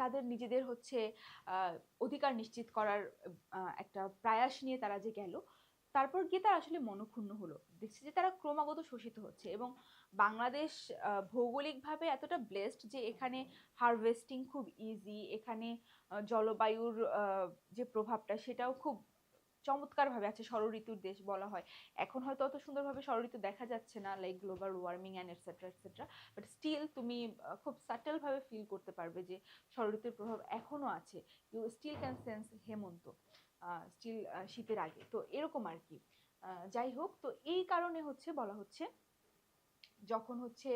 Speaker 1: তাদের নিজেদের হচ্ছে অধিকার নিশ্চিত করার একটা প্রয়াস নিয়ে তারা যে গেল, তারপর গিয়ে তারা আসলে মনক্ষুণ্ণ হলো, দেখছে যে তারা ক্রমাগত শোষিত হচ্ছে। এবং বাংলাদেশ ভৌগোলিকভাবে এতটা ব্লেসড যে এখানে হারভেস্টিং খুব ইজি, এখানে জলবায়ুর যে প্রভাবটা সেটাও খুব চমৎকার ভাবে আছে, ষড়ঋতুর দেশ বলা হয়। এখন হয়তো অত সুন্দরভাবে ষড়ঋতু দেখা যাচ্ছে না, like global warming and etcetera etcetera, but still তুমি খুব সাটেল ভাবে ফিল করতে পারবে যে ষড়ঋতুর প্রভাব এখনো আছে। You still can sense Hemanta, still শীতের আগে, তো এরকম আর কি। যাই হোক, তো এই কারণে হচ্ছে বলা হচ্ছে যখন হচ্ছে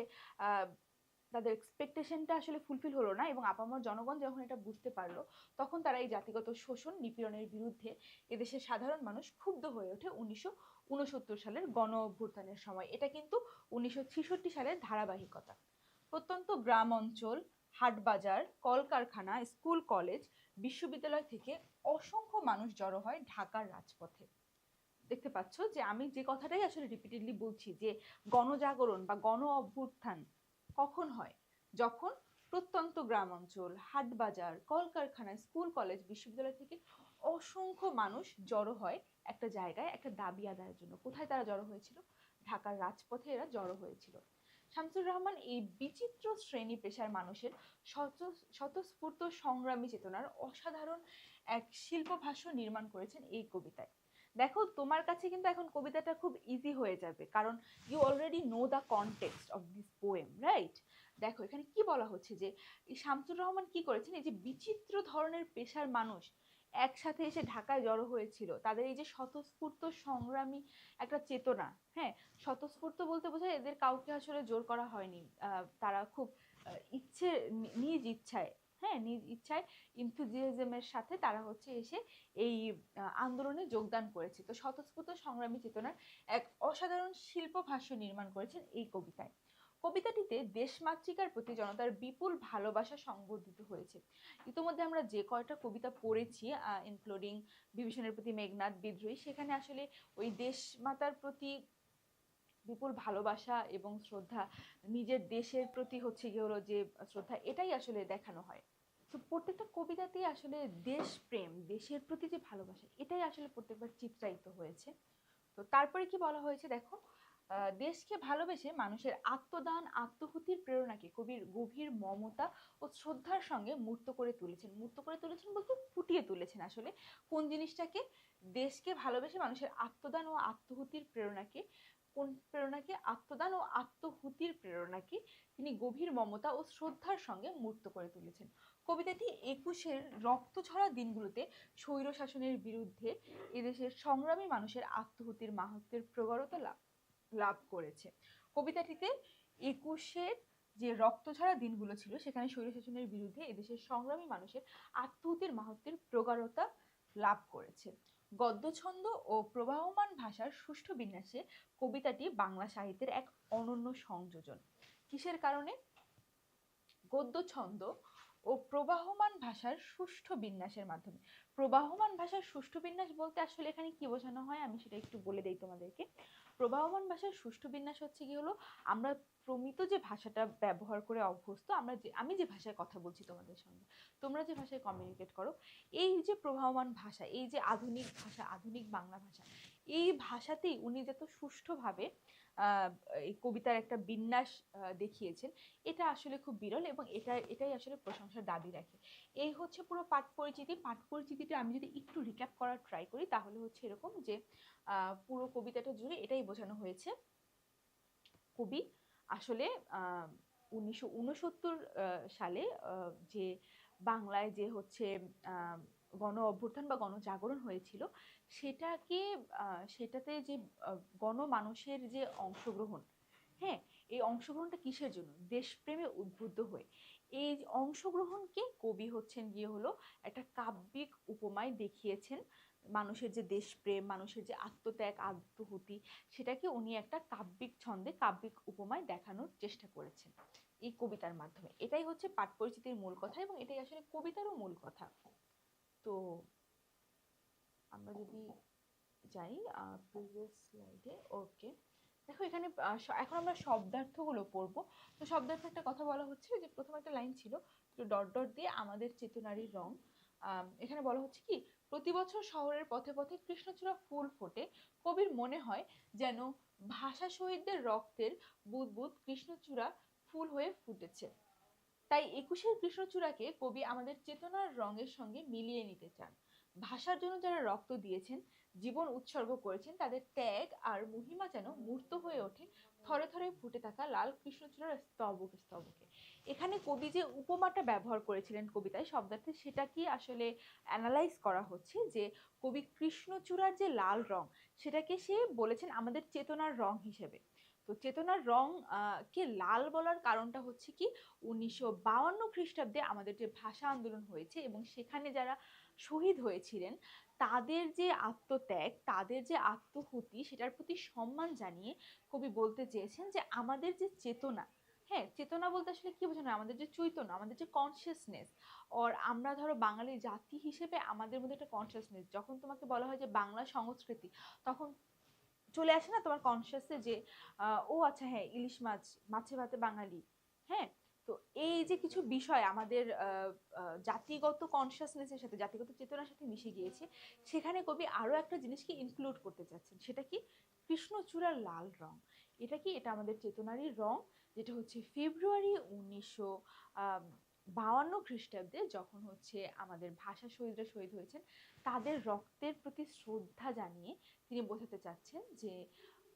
Speaker 1: তাদের এক্সপেকটেশনটা আসলে ফুলফিল হলো না, এবং আপামর জনগণ যখন এটা বুঝতে পারলো, তখন তারা এই জাতিগত শোষণ নিপীড়নের বিরুদ্ধে এদেশের সাধারণ মানুষ ক্ষুব্ধ হয়ে ওঠে 1969 সালের গণ অভ্যুত্থানের সময়। এটা কিন্তু 1966 সালের ধারাবাহিকতা। প্রত্যন্ত গ্রাম অঞ্চল, হাটবাজার, কলকারখানা, স্কুল কলেজ, বিশ্ববিদ্যালয় থেকে অসংখ্য মানুষ জড়ো হয় ঢাকার রাজপথে। দেখতে পাচ্ছ যে আমি যে কথাটাই আসলে রিপিটেডলি বলছি, যে গণজাগরণ বা গণ অভ্যুত্থান কখন হয়, যখন প্রত্যন্ত গ্রাম অঞ্চল, হাটবাজার, কলকারখানা, স্কুল কলেজ, বিশ্ববিদ্যালয় থেকে অসংখ্য মানুষ জড়ো হয় একটা জায়গায় একটা দাবি আদায়ের জন্য। কোথায় তারা জড়ো হয়েছিল? ঢাকার রাজপথে এরা জড়ো হয়েছিল। শামসুর রহমান এই বিচিত্র শ্রেণী পেশার মানুষের স্বতঃস্ফূর্ত সংগ্রামী চেতনার অসাধারণ এক শিল্পভাষ্য নির্মাণ করেছেন এই কবিতায়। দেখো তোমার কাছে কিন্তু এখন কবিতাটা খুব ইজি হয়ে যাবে, কারণ you already know the context of this poem, right? দেখো এখানে কি বলা হচ্ছে যে এই শামসুর রহমান কি করেছেন, এই যে বিচিত্র ধরনের পেশার মানুষ একসাথে এসে ঢাকায় জড়ো হয়েছিল, তাদের এই যে স্বতঃস্ফূর্ত সংগ্রামী একটা চেতনা, হ্যাঁ, স্বতঃস্ফূর্ত বলতে বোঝায় এদের কাউকে আসলে জোর করা হয়নি, তারা খুব ইচ্ছে, নিজ ইচ্ছায়, হ্যাঁ, নিজ ইচ্ছায় ইনথুজিয়াজমের সাথে তারা হচ্ছে এসে এই আন্দোলনে যোগদান করেছে। তো স্বতঃস্ফূর্ত সংগ্রামী চেতনার এক অসাধারণ শিল্প ভাষ্য নির্মাণ করেছেন এই কবিতায়। কবিতাটিতে দেশমাতৃকার প্রতি জনতার বিপুল ভালোবাসা সংবর্ধিত হয়েছে। ইতোমধ্যে আমরা যে কয়টা কবিতা পড়েছি, ইনক্লুডিং বিভীষণের প্রতি মেঘনাদ, বিদ্রোহী, সেখানে আসলে ওই দেশমাতার প্রতি বিপুল ভালোবাসা এবং শ্রদ্ধা, নিজের দেশের প্রতি হচ্ছে গিয়ে হলো যে শ্রদ্ধা, এটাই আসলে দেখানো হয়। তো প্রত্যেকটা কবিতাতেই আসলে দেশপ্রেম, দেশের প্রতি যে ভালোবাসা, এটাই আসলে প্রত্যেকবার চিত্রায়িত হয়েছে। তো তারপরে কি বলা হয়েছে দেখো, দেশকে ভালোবেসে মানুষের আত্মদান আত্মহুতির প্রেরণাকে কবির গভীর মমতা ও শ্রদ্ধার সঙ্গে মূর্ত করে তুলেছেন। মূর্ত করে তুলেছেন বলতে ফুটিয়ে তুলেছেন আসলে কোন জিনিসটাকে, দেশকে ভালোবেসে মানুষের আত্মদান ও আত্মহুতির প্রেরণাকে, কোন প্রেরণাকে, আত্মদান ও আত্মহুতির প্রেরণাকে তিনি গভীর মমতা ও শ্রদ্ধার সঙ্গে মূর্ত করে তুলেছেন। কবিতাটি 21-এর রক্তঝরা দিনগুলোতে স্বৈর শাসনের বিরুদ্ধে এদেশের সংগ্রামী মানুষের আত্মহুতির মাহাত্ম্যের প্রগাঢ়তা লাভ করেছে। কবিতাটিতে 21-এর যে রক্তঝরা দিনগুলো ছিল সেখানে স্বৈরশাসনের বিরুদ্ধে এদেশের সংগ্রামী মানুষের আত্মহুতির মাহাত্ম্যের প্রগাঢ়তা লাভ করেছে। গদ্যছন্দ ও প্রবাহমান ভাষার সুষ্ঠু বিন্যাসে কবিতাটি বাংলা সাহিত্যের এক অনন্য সংযোজন। কিসের কারণে? গদ্যছন্দ ও প্রবাহমান ভাষার সুষ্ঠু বিন্যাসের মাধ্যমে। প্রবাহমান ভাষার সুষ্ঠু বিন্যাস বলতে আসলে এখানে কি বোঝানো হয় আমি সেটা একটু বলে দেই তোমাদেরকে। প্রবাহমান ভাষার সুষ্ঠু বিন্যাস হচ্ছে কি হলো, আমরা প্রমিত যে ভাষাটা ব্যবহার করে অভ্যস্ত, আমি যে ভাষায় কথা বলছি তোমাদের সঙ্গে, তোমরা যে ভাষায় কমিউনিকেট করো, এই যে প্রবাহমান ভাষা, এই যে আধুনিক ভাষা, আধুনিক বাংলা ভাষা, এই ভাষাতেই উনি যত সুষ্ঠুভাবে এই কবিতার একটা বিন্যাস দেখিয়েছেন, এটা আসলে খুব বিরল এবং এটাই আসলে প্রশংসার দাবি রাখে। এই হচ্ছে পুরো পাঠ পরিচিতি। পাঠ পরিচিতিটা আমি যদি একটু রিক্যাপ করার ট্রাই করি তাহলে হচ্ছে এরকম যে পুরো কবিতাটা জুড়ে এটাই বোঝানো হয়েছে, কবি আসলে 1969 সালে যে বাংলায় যে হচ্ছে গণ অভ্যুত্থান বা গণজাগরণ হয়েছিল, সেটাকে সেটাতে যে গণমানুষের যে অংশগ্রহণ, হ্যাঁ, এই অংশগ্রহণটা কিসের জন্য? দেশপ্রেমে উদ্বুদ্ধ হয়ে। এই অংশগ্রহণকে কবি হচ্ছেন গিয়ে হলো একটা কাব্যিক উপমায় দেখিয়েছেন। মানুষের যে দেশপ্রেম, মানুষের যে আত্মত্যাগ, আত্মহুতি, সেটাকে উনি একটা কাব্যিক ছন্দে, কাব্যিক উপমায় দেখানোর চেষ্টা করেছেন এই কবিতার মাধ্যমে। এটাই হচ্ছে পাঠ পরিচিতির মূল কথা এবং এটাই আসলে কবিতারও মূল কথা। তো আমরা যদি যাই প্রিভিয়াস স্লাইডে, ওকে, দেখো এখানে এখন আমরা শব্দার্থগুলো পড়বো। তো শব্দার্থ একটা কথা বলা হচ্ছে যে প্রথম একটা লাইন ছিল ডট ডট দিয়ে আমাদের চেতনারই রং। এখানে বলা হচ্ছে কি, প্রতি বছর শহরের পথে পথে কৃষ্ণচূড়া ফুল ফোটে, কবির মনে হয় যেন ভাষা শহীদদের রক্তের বুদবুদ কৃষ্ণচূড়া ফুল হয়ে ফুটেছে। তাই 21-এর কৃষ্ণচূড়াকে কবি আমাদের চেতনার রঙের সঙ্গে মিলিয়ে নিতে চান। ভাষার জন্য যারা রক্ত দিয়েছেন, জীবন উৎসর্গ করেছেন, তাদের ত্যাগ আর মহিমা যেন মূর্ত হয়ে ওঠে থরে থরে ফুটে থাকা লাল কৃষ্ণচূড়ার স্তবকে স্তবকে। এখানে কবি যে উপমাটা ব্যবহার করেছিলেন কবিতায় শব্দার্থে, সেটা কি আসলে অ্যানালাইজ করা হচ্ছে যে কবি কৃষ্ণচূড়ার যে লাল রং, সেটাকে সে বলেছেন আমাদের চেতনার রং হিসেবে। তো চেতনার রং কে লাল বলার কারণটা হচ্ছে কি, 1952 খ্রিস্টাব্দে আমাদের যে ভাষা আন্দোলন হয়েছে এবং সেখানে যারা শহীদ হয়েছিলেন, তাদের যে আত্মত্যাগ, তাদের যে আত্মহুতি, সেটার প্রতি সম্মান জানিয়ে কবি বলতে চেয়েছেন যে আমাদের যে চেতনা, হ্যাঁ, চেতনা বলতে আসলে কি বোঝানো, আমাদের যে চৈতন্য, আমাদের যে কনসিয়াসনেস, আর আমরা ধরো বাঙালি জাতি হিসেবে আমাদের মধ্যে একটা কনসিয়াসনেস, যখন তোমাকে বলা হয় যে বাংলা সংস্কৃতি, তখন চলে আসে না তোমার কনসিয়াসে যে ও আচ্ছা হ্যাঁ, ইলিশ মাছ, মাছে ভাতে বাঙালি, হ্যাঁ। তো এই যে কিছু বিষয় আমাদের জাতিগত কনসিয়াসনেসের সাথে, জাতিগত চেতনার সাথে মিশে গিয়েছে, সেখানে কবি আরো একটা জিনিসকে ইনক্লুড করতে চাচ্ছেন, সেটা কি, কৃষ্ণচূড়ার লাল রং। এটা কি, এটা আমাদের চেতনারই রং, যেটা হচ্ছে ফেব্রুয়ারি 1952 খ্রিস্টাব্দে, যখন হচ্ছে আমাদের ভাষা শহীদরা শহীদ হয়েছেন, তাদের রক্তের প্রতি শ্রদ্ধা জানিয়ে তিনি বোঝাতে চাচ্ছেন যে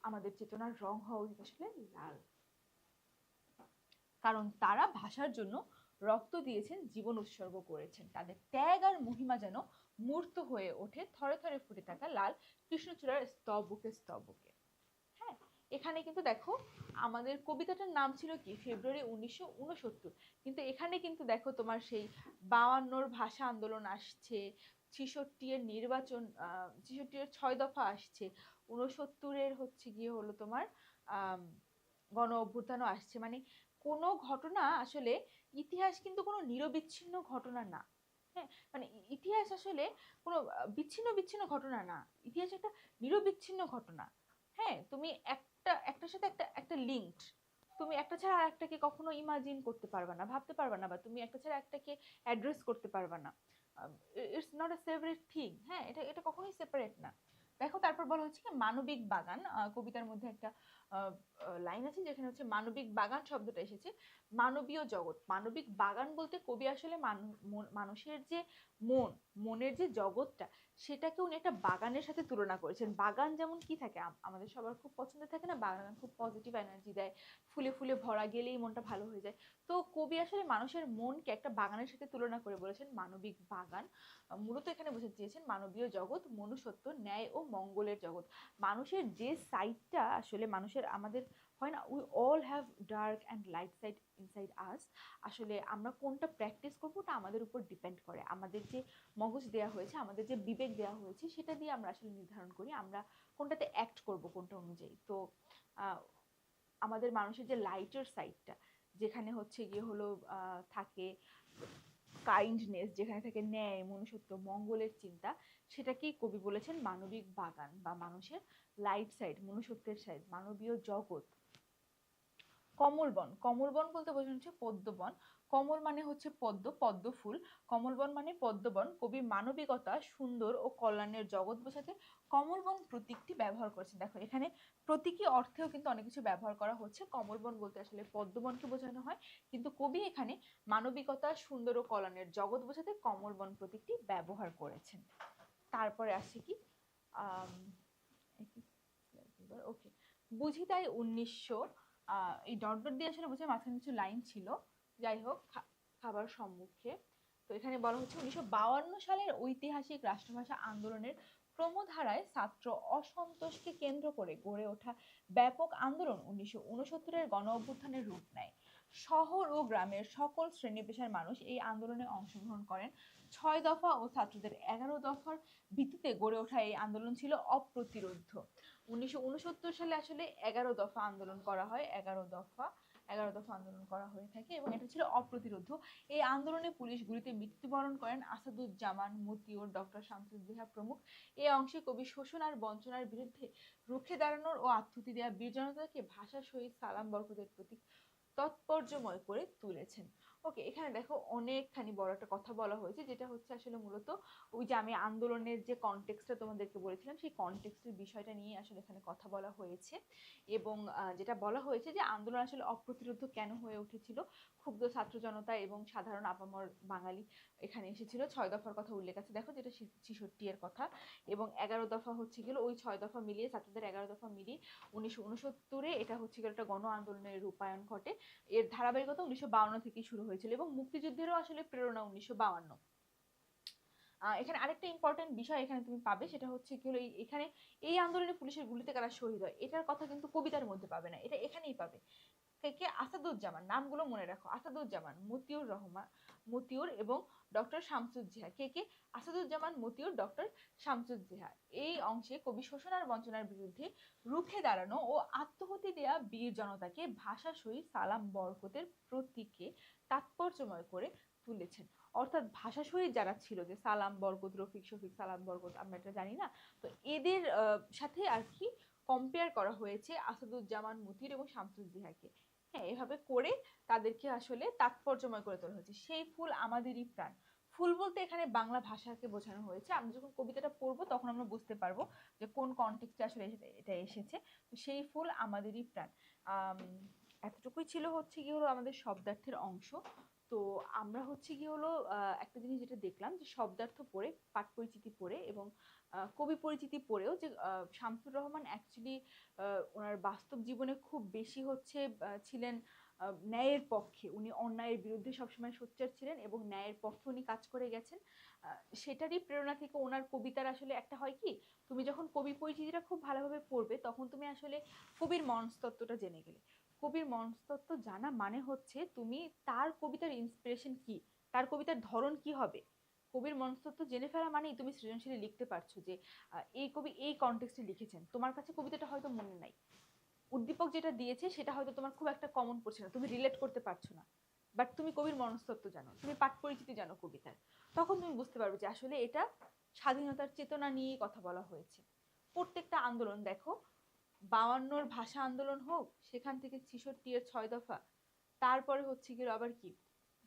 Speaker 1: আমাদের চেতনার রং হওয়া উচিত আসলে লাল, কারণ তারা ভাষার জন্য রক্ত দিয়েছেন, জীবন উৎসর্গ করেছেন। তাদের ত্যাগ আর মহিমা যেন মূর্ত হয়ে ওঠে থরে থরে ফুটে থাকা লাল কৃষ্ণচূড়ার স্তবকে স্তবকে। হ্যাঁ, এখানে কিন্তু দেখো আমাদের কবিতাটার নাম ছিল কি ফেব্রুয়ারি 1969, কিন্তু এখানে কিন্তু দেখো তোমার সেই 52-র ভাষা আন্দোলন আসছে, 66-এর নির্বাচন, 66-এর 6 দফা আসছে, 69-এর হচ্ছে গিয়ে হলো তোমার গণ অভ্যুত্থানও আসছে। মানে কোনো ঘটনা আসলে, ইতিহাস কিন্তু কোনো নিরবিচ্ছিন্ন ঘটনা না। হ্যাঁ, মানে ইতিহাস আসলে কোনো বিচ্ছিন্ন বিচ্ছিন্ন ঘটনা না, ইতিহাস একটা নিরবিচ্ছিন্ন ঘটনা। হ্যাঁ, তুমি একটার সাথে একটা একটা লিঙ্কড, তুমি একটা ছাড়া আরেকটাকে কখনো ইমাজিন করতে পারবে না, ভাবতে পারবে না, বা তুমি একটা ছাড়া একটাকে অ্যাড্রেস করতে পারবে না। It's not a separate thing. হ্যাঁ, এটা এটা কখনোই সেপারেট না। দেখো তারপর বলা হচ্ছে কি মানবিক বাগান, কবিতার মধ্যে একটা লাইন আছে যেখানে হচ্ছে মানবিক বাগান শব্দটা এসেছে। মানবীয় জগৎ, মানবিক বাগান বলতে কবি আসলে মানুষের যে মন, মনের যে জগৎটা, সেটাকে উনি একটা বাগানের সাথে তুলনা করেছেন। বাগান যেমন কি থাকে, আমাদের সবার খুব পছন্দের থাকে না, বাগান খুব পজিটিভ এনার্জি দেয়, ফুলে ফুলে ভরা, গেলেই মনটা ভালো হয়ে যায়। তো কবি আসলে মানুষের মনকে একটা বাগানের সাথে তুলনা করে বলেছেন মানবিক বাগান। মূলত এখানে বোঝাতে চেয়েছেন মানবীয় জগৎ, মনুষ্যত্ব, ন্যায় ও মঙ্গলের জগৎ। মানুষের যে সাইডটা আসলে মানুষের, আমাদের হয় না, we all have dark and light side inside us. আসলে আমরা কোনটা প্র্যাকটিস করবো ওটা আমাদের উপর ডিপেন্ড করে। আমাদের যে মগজ দেওয়া হয়েছে, আমাদের যে বিবেক দেওয়া হয়েছে, সেটা দিয়ে আমরা আসলে নির্ধারণ করি আমরা কোনটাতে অ্যাক্ট করব, কোনটা অনুযায়ী। তো আমাদের মানুষের যে লাইটের সাইডটা, যেখানে হচ্ছে গিয়ে হলো থাকে কাইন্ডনেস, যেখানে থাকে ন্যায়, মনুষ্যত্ব, মঙ্গলের চিন্তা, সেটাকেই কবি বলেছেন মানবিক বাগান, বা মানুষের লাইট সাইড, মনুষ্যত্বের সাইড, মানবীয় জগৎ। কমলবন, কমলবন বলতে বোঝানো হচ্ছে পদ্মবন। কমল মানে হচ্ছে পদ্ম, পদ্ম ফুল। কমলবন মানে পদ্মবন। কবি মানবিকতা, সুন্দর ও কল্যাণের জগৎ বোঝাতে কমলবন প্রতীকটি ব্যবহার করেছেন। দেখো এখানে প্রতীকী অর্থেও কিন্তু অনেক কিছু ব্যবহার করা হচ্ছে। কমলবন বলতে আসলে পদ্মবনকে বোঝানো হয়, কিন্তু কবি এখানে মানবিকতা, সুন্দর ও কল্যাণের জগৎ বোঝাতে কমলবন প্রতীকটি ব্যবহার করেছেন। তারপরে আসছে কি ওকে, বুঝি তাই 1900, এই ডট ডট দিয়ে আসলে বুঝে মাঝখানে কিছু লাইন ছিল, যাই হোক, খাবার সম্মুখে। তো এখানে বলা হচ্ছে 1952 সালের ঐতিহাসিক রাষ্ট্রভাষা আন্দোলনের ক্রমধারায় ছাত্র অসন্তোষকে কেন্দ্র করে গড়ে ওঠা ব্যাপক আন্দোলন 1969-এর গণ অভ্যুত্থানের রূপ নেয়। শহর ও গ্রামের সকল শ্রেণী পেশার মানুষ এই আন্দোলনে অংশগ্রহণ করেন। 6 দফা ও ছাত্রদের 11 দফার ভিত্তিতে গড়ে ওঠা এই আন্দোলন ছিল অপ্রতিরোধ্য। 1969 সালে আসলে 11 দফা আন্দোলন করা হয়, 11 দফা আন্দোলন করা হয়ে থাকে, এবং এটা ছিল অপ্রতিরোধ্য। এই আন্দোলনে পুলিশ গুলিতে মৃত্যুবরণ করেন আসাদুজ্জামান, মতিউর, ডক্টর শামসুজ্জোহা প্রমুখ। এই অংশে কবি শোষণ আর বঞ্চনার বিরুদ্ধে রুখে দাঁড়ানোর ও আত্মহতি দেওয়া বীর জনতাকে ভাষা শহীদ সালাম বরকতের প্রতি তাৎপর্যময় করে তুলেছেন। ওকে, এখানে দেখো অনেকখানি বড় একটা কথা বলা হয়েছে, যেটা হচ্ছে আসলে মূলত ওই যে আমি আন্দোলনের যে কনটেক্সটটা তোমাদেরকে বলেছিলাম, সেই কনটেক্সটের বিষয়টা নিয়ে আসলে এখানে কথা বলা হয়েছে। এবং যেটা বলা হয়েছে যে আন্দোলন আসলে অপ্রতিরোধ্য কেন হয়ে উঠেছিল, ক্ষুব্ধ ছাত্র জনতা এবং সাধারণ আপামর বাঙালি এখানে এসেছিল। 6 দফার কথা উল্লেখ আছে দেখো, যেটা 66 এর কথা, এবং 11 দফা হচ্ছে গেল, ওই 6 দফা মিলিয়ে, ছাত্রদের 11 দফা মিলিয়ে 1969-এ এটা হচ্ছে গেল একটা গণ আন্দোলনের রূপায়ণ ঘটে। এর ধারাবাহিকতা 1952 থেকে শুরু হয়েছিল, এবং মুক্তিযুদ্ধেরও আসলে প্রেরণা 1952। এখানে আরেকটা ইম্পর্টেন্ট বিষয় এখানে তুমি পাবে, সেটা হচ্ছে কি হলো, এখানে এই আন্দোলনে পুলিশের গুলিতে কারা শহীদ হয়, এটার কথা কিন্তু কবিতার মধ্যে পাবে না, এটা এখানেই পাবে। কে কে? আসাদুজ্জামান, নামগুলো মনে রাখো, আসাদুজ্জামান, মতিউর রহমান, মতিউর এবং ডক্টর শামসুজ্জোহা। কে কে? আসাদুজ্জামান, মতিউর, ডক্টর শামসুজ্জোহা। এই অংশে কবি শোষণ আর বঞ্চনার বিরুদ্ধে রুখে দাঁড়ানো ও আত্মহতি দেয়া বীর জনতাকে ভাষা শহীদ সালাম বরকতের প্রতীকে তাৎপর্যময় করে তুলেছেন। অর্থাৎ ভাষা শহীদ যারা ছিল, যে সালাম বরকত, রফিক, শফিক, সালাম বরকত, আমরা এটা জানি না, তো এদের সাথে আর কি কম্পেয়ার করা হয়েছে আসাদুজ্জামান, মতিউর এবং শামসুজ্জোহাকে। হ্যাঁ, এভাবে করে তাদেরকে আসলে তাৎপর্যময় করে তোলা হয়েছে। সেই ফুল আমাদেরই প্রাণ। ফুল বলতে এখানে বাংলা ভাষাকে বোঝানো হয়েছে। আমরা যখন কবিতাটা পড়বো তখন আমরা বুঝতে পারবো যে কোন কনটেক্সটে আসলে এটা এসেছে। তো সেই ফুল আমাদেরই প্রাণ। এতটুকুই ছিল হচ্ছে কি হলো আমাদের শব্দার্থের অংশ। তো আমরা হচ্ছে কি হলো একটা জিনিস যেটা দেখলাম যে শব্দার্থ পড়ে, পাঠ পরিচিতি পড়ে এবং কবি পরিচিতি পড়েও যে শামসুর রহমান অ্যাকচুয়ালি ওনার বাস্তব জীবনে খুব বেশি হচ্ছে ছিলেন ন্যায়ের পক্ষে। উনি অন্যায়ের বিরুদ্ধে সবসময় সোচ্চার ছিলেন এবং ন্যায়ের পক্ষে উনি কাজ করে গেছেন। সেটারই প্রেরণা থেকে ওনার কবিতার আসলে একটা হয় কি, তুমি যখন কবি পরিচিতিটা খুব ভালোভাবে পড়বে তখন তুমি আসলে কবির মনস্তত্ত্বটা জেনে গেলে। কবির মনস্তত্ত্ব জানা মানে হচ্ছে তুমি তার কবিতার ইন্সপিরেশন কি, তার কবিতার ধরন কি হবে। কবির মনস্তত্ত্ব জেনে ফেলা মানেই তুমি সৃজনশীলে লিখতে পারছো যে এই কবি এই কনটেক্সটে লিখেছেন। তোমার কাছে কবিতাটা হয়তো মনে নাই, উদ্দীপক যেটা দিয়েছে সেটা হয়তো তোমার খুব একটা কমন পড়ছে না, তুমি রিলেট করতে পারছো না, বাট তুমি কবির মনস্তত্ত্ব জানো, তুমি পাঠ পরিচিতি জানো কবিতার, তখন তুমি বুঝতে পারবে যে আসলে এটা স্বাধীনতার চেতনা নিয়ে কথা বলা হয়েছে। প্রত্যেকটা আন্দোলন দেখো, 52-র ভাষা আন্দোলন হোক, সেখান থেকে 66-এর 6 দফা, তারপরে হচ্ছে গিয়ে আবার কি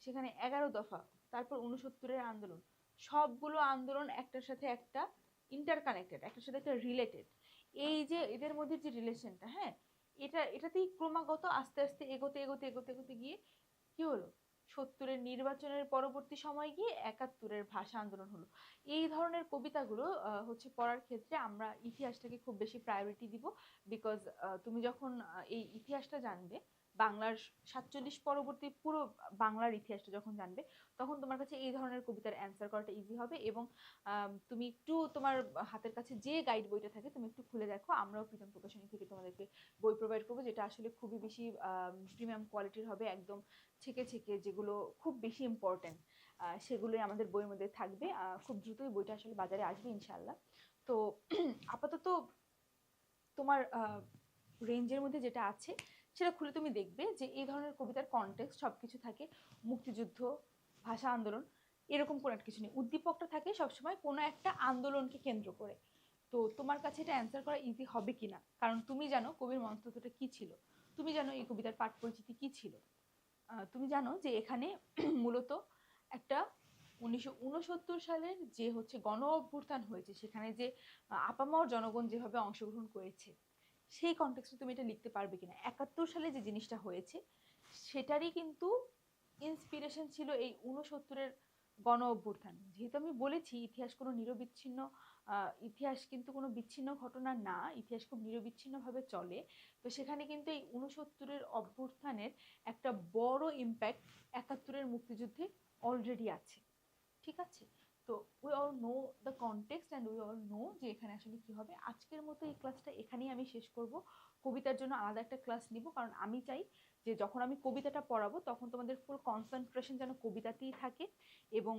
Speaker 1: সেখানে 11 দফা, তারপর 69-এর আন্দোলন, সবগুলো আন্দোলন একটার সাথে একটা ইন্টারকানেক্টেড, একটার সাথে একটা রিলেটেড। এই যে এদের মধ্যে যে রিলেশনটা, হ্যাঁ, এটাতেই ক্রমাগত আস্তে আস্তে এগোতে এগোতে এগোতে এগোতে গিয়ে কি হলো, 70-এর নির্বাচনের পরবর্তী সময় গিয়ে 71-এর ভাষা আন্দোলন হলো। এই ধরনের কবিতাগুলো হচ্ছে পড়ার ক্ষেত্রে আমরা ইতিহাসটাকে খুব বেশি প্রায়োরিটি দিব। বিকজ তুমি যখন এই ইতিহাসটা জানবে, বাংলার 47 পরবর্তী পুরো বাংলার ইতিহাসটা যখন জানবে, তখন তোমার কাছে এই ধরনের কবিতার অ্যান্সার করাটা ইজি হবে। এবং তুমি একটু তোমার হাতের কাছে যে গাইড বইটা থাকে তুমি একটু খুলে দেখো, আমরাও প্রীতম প্রকাশনী থেকে তোমাদেরকে বই প্রোভাইড করবো, যেটা আসলে খুবই বেশি প্রিমিয়াম কোয়ালিটির হবে, একদম ছেকে ছেকে যেগুলো খুব বেশি ইম্পর্টেন্ট সেগুলোই আমাদের বইয়ের মধ্যে থাকবে। খুব দ্রুতই বইটা আসলে বাজারে আসবে ইনশাল্লাহ। তো আপাতত তোমার রেঞ্জের মধ্যে যেটা আছে সেটা খুলে তুমি দেখবে যে এই ধরনের কবিতার কনটেক্সট সবকিছু থাকে, মুক্তিযুদ্ধ, ভাষা আন্দোলন, এরকম কোনো একটা কিছু নেই, উদ্দীপকটা থাকে সবসময় কোনো একটা আন্দোলনকে কেন্দ্র করে। তো তোমার কাছে এটা অ্যান্সার করা ইজি হবে কিনা, কারণ তুমি জানো কবির মনস্তত্ত্বটা কি ছিল, তুমি জানো এই কবিতার পাঠ পরিচিতি কি ছিল, তুমি জানো যে এখানে মূলত একটা 1969 সালের যে হচ্ছে গণ অভ্যুত্থান হয়েছে, সেখানে যে আপামর জনগণ যেভাবে অংশগ্রহণ করেছে, সেই কনটেক্সটে তুমি এটা লিখতে পারবে কিনা। 71 সালে যে জিনিসটা হয়েছে সেটারই কিন্তু ইন্সপিরেশন ছিল এই 69-এর গণ অভ্যুত্থান। যেহেতু আমি বলেছি ইতিহাস কোনো নিরবিচ্ছিন্ন, ইতিহাস কিন্তু কোনো বিচ্ছিন্ন ঘটনা না, ইতিহাস খুব নিরবিচ্ছিন্নভাবে চলে। তো সেখানে কিন্তু এই 69-এর অভ্যুত্থানের একটা বড় ইম্প্যাক্ট 71-এর মুক্তিযুদ্ধে অলরেডি আছে। ঠিক আছে, তো we all know the context and we all know যে এখানে আসলে কি হবে। আজকের মতো এই ক্লাসটা এখানেই আমি শেষ করব, কবিতার জন্য আলাদা একটা ক্লাস নিব, কারণ আমি চাই যে যখন আমি কবিতাটা পড়াবো তখন তোমাদের ফুল কনসেন্ট্রেশন যেন কবিতাতেই থাকে, এবং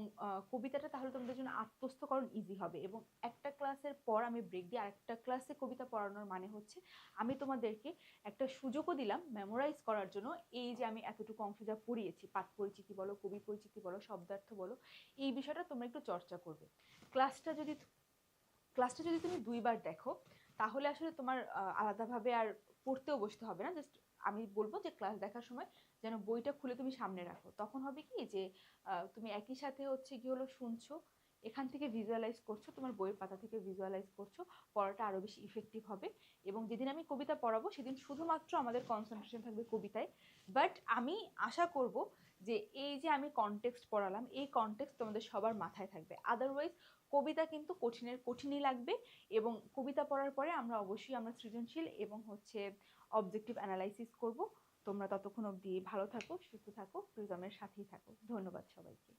Speaker 1: কবিতাটা তাহলে তোমাদের জন্য আত্মস্থকরণ ইজি হবে। এবং একটা ক্লাসের পর আমি ব্রেক দিই, আরেকটা ক্লাসে কবিতা পড়ানোর মানে হচ্ছে আমি তোমাদেরকে একটা সুযোগও দিলাম মেমোরাইজ করার জন্য। এই যে আমি এতটুকু অংশ যা পড়িয়েছি, পাঠ পরিচিতি বলো, কবি পরিচিতি বলো, শব্দার্থ বলো, এই বিষয়টা তোমরা একটু চর্চা করবে। ক্লাসটা যদি ক্লাসটা যদি তুমি 2বার দেখো তাহলে আসলে তোমার আলাদাভাবে আর পড়তেও বসতে হবে না। জাস্ট আমি বলবো যে ক্লাস দেখার সময় যেন বইটা খুলে তুমি সামনে রাখো, তখন হবে কি যে তুমি একই সাথে হচ্ছে কি হলো শুনছো, এখান থেকে ভিজুয়ালাইজ করছো, তোমার বইয়ের পাতা থেকে ভিজুয়ালাইজ করছো, পড়াটা আরো বেশি ইফেক্টিভ হবে। এবং যেদিন আমি কবিতা পড়াবো সেদিন শুধুমাত্র আমাদের কনসেন্ট্রেশন থাকবে কবিতায়। বাট আমি আশা করব যে এই যে আমি কনটেক্সট পড়ালাম এই কনটেক্সট তোমাদের সবার মাথায় থাকবে। আদারওয়াইজ কবিতা কিন্তু কঠিনের কঠিনই লাগবে, এবং কবিতা পড়ার পরে আমরা অবশ্যই আমরা সৃজনশীল এবং হচ্ছে অবজেক্টিভ অ্যানালাইসিস করব। তোমরা ততক্ষণ অবধি ভালো থাকো, সুস্থ থাকো, প্রিজমের সাথেই থাকো। ধন্যবাদ সবাইকে।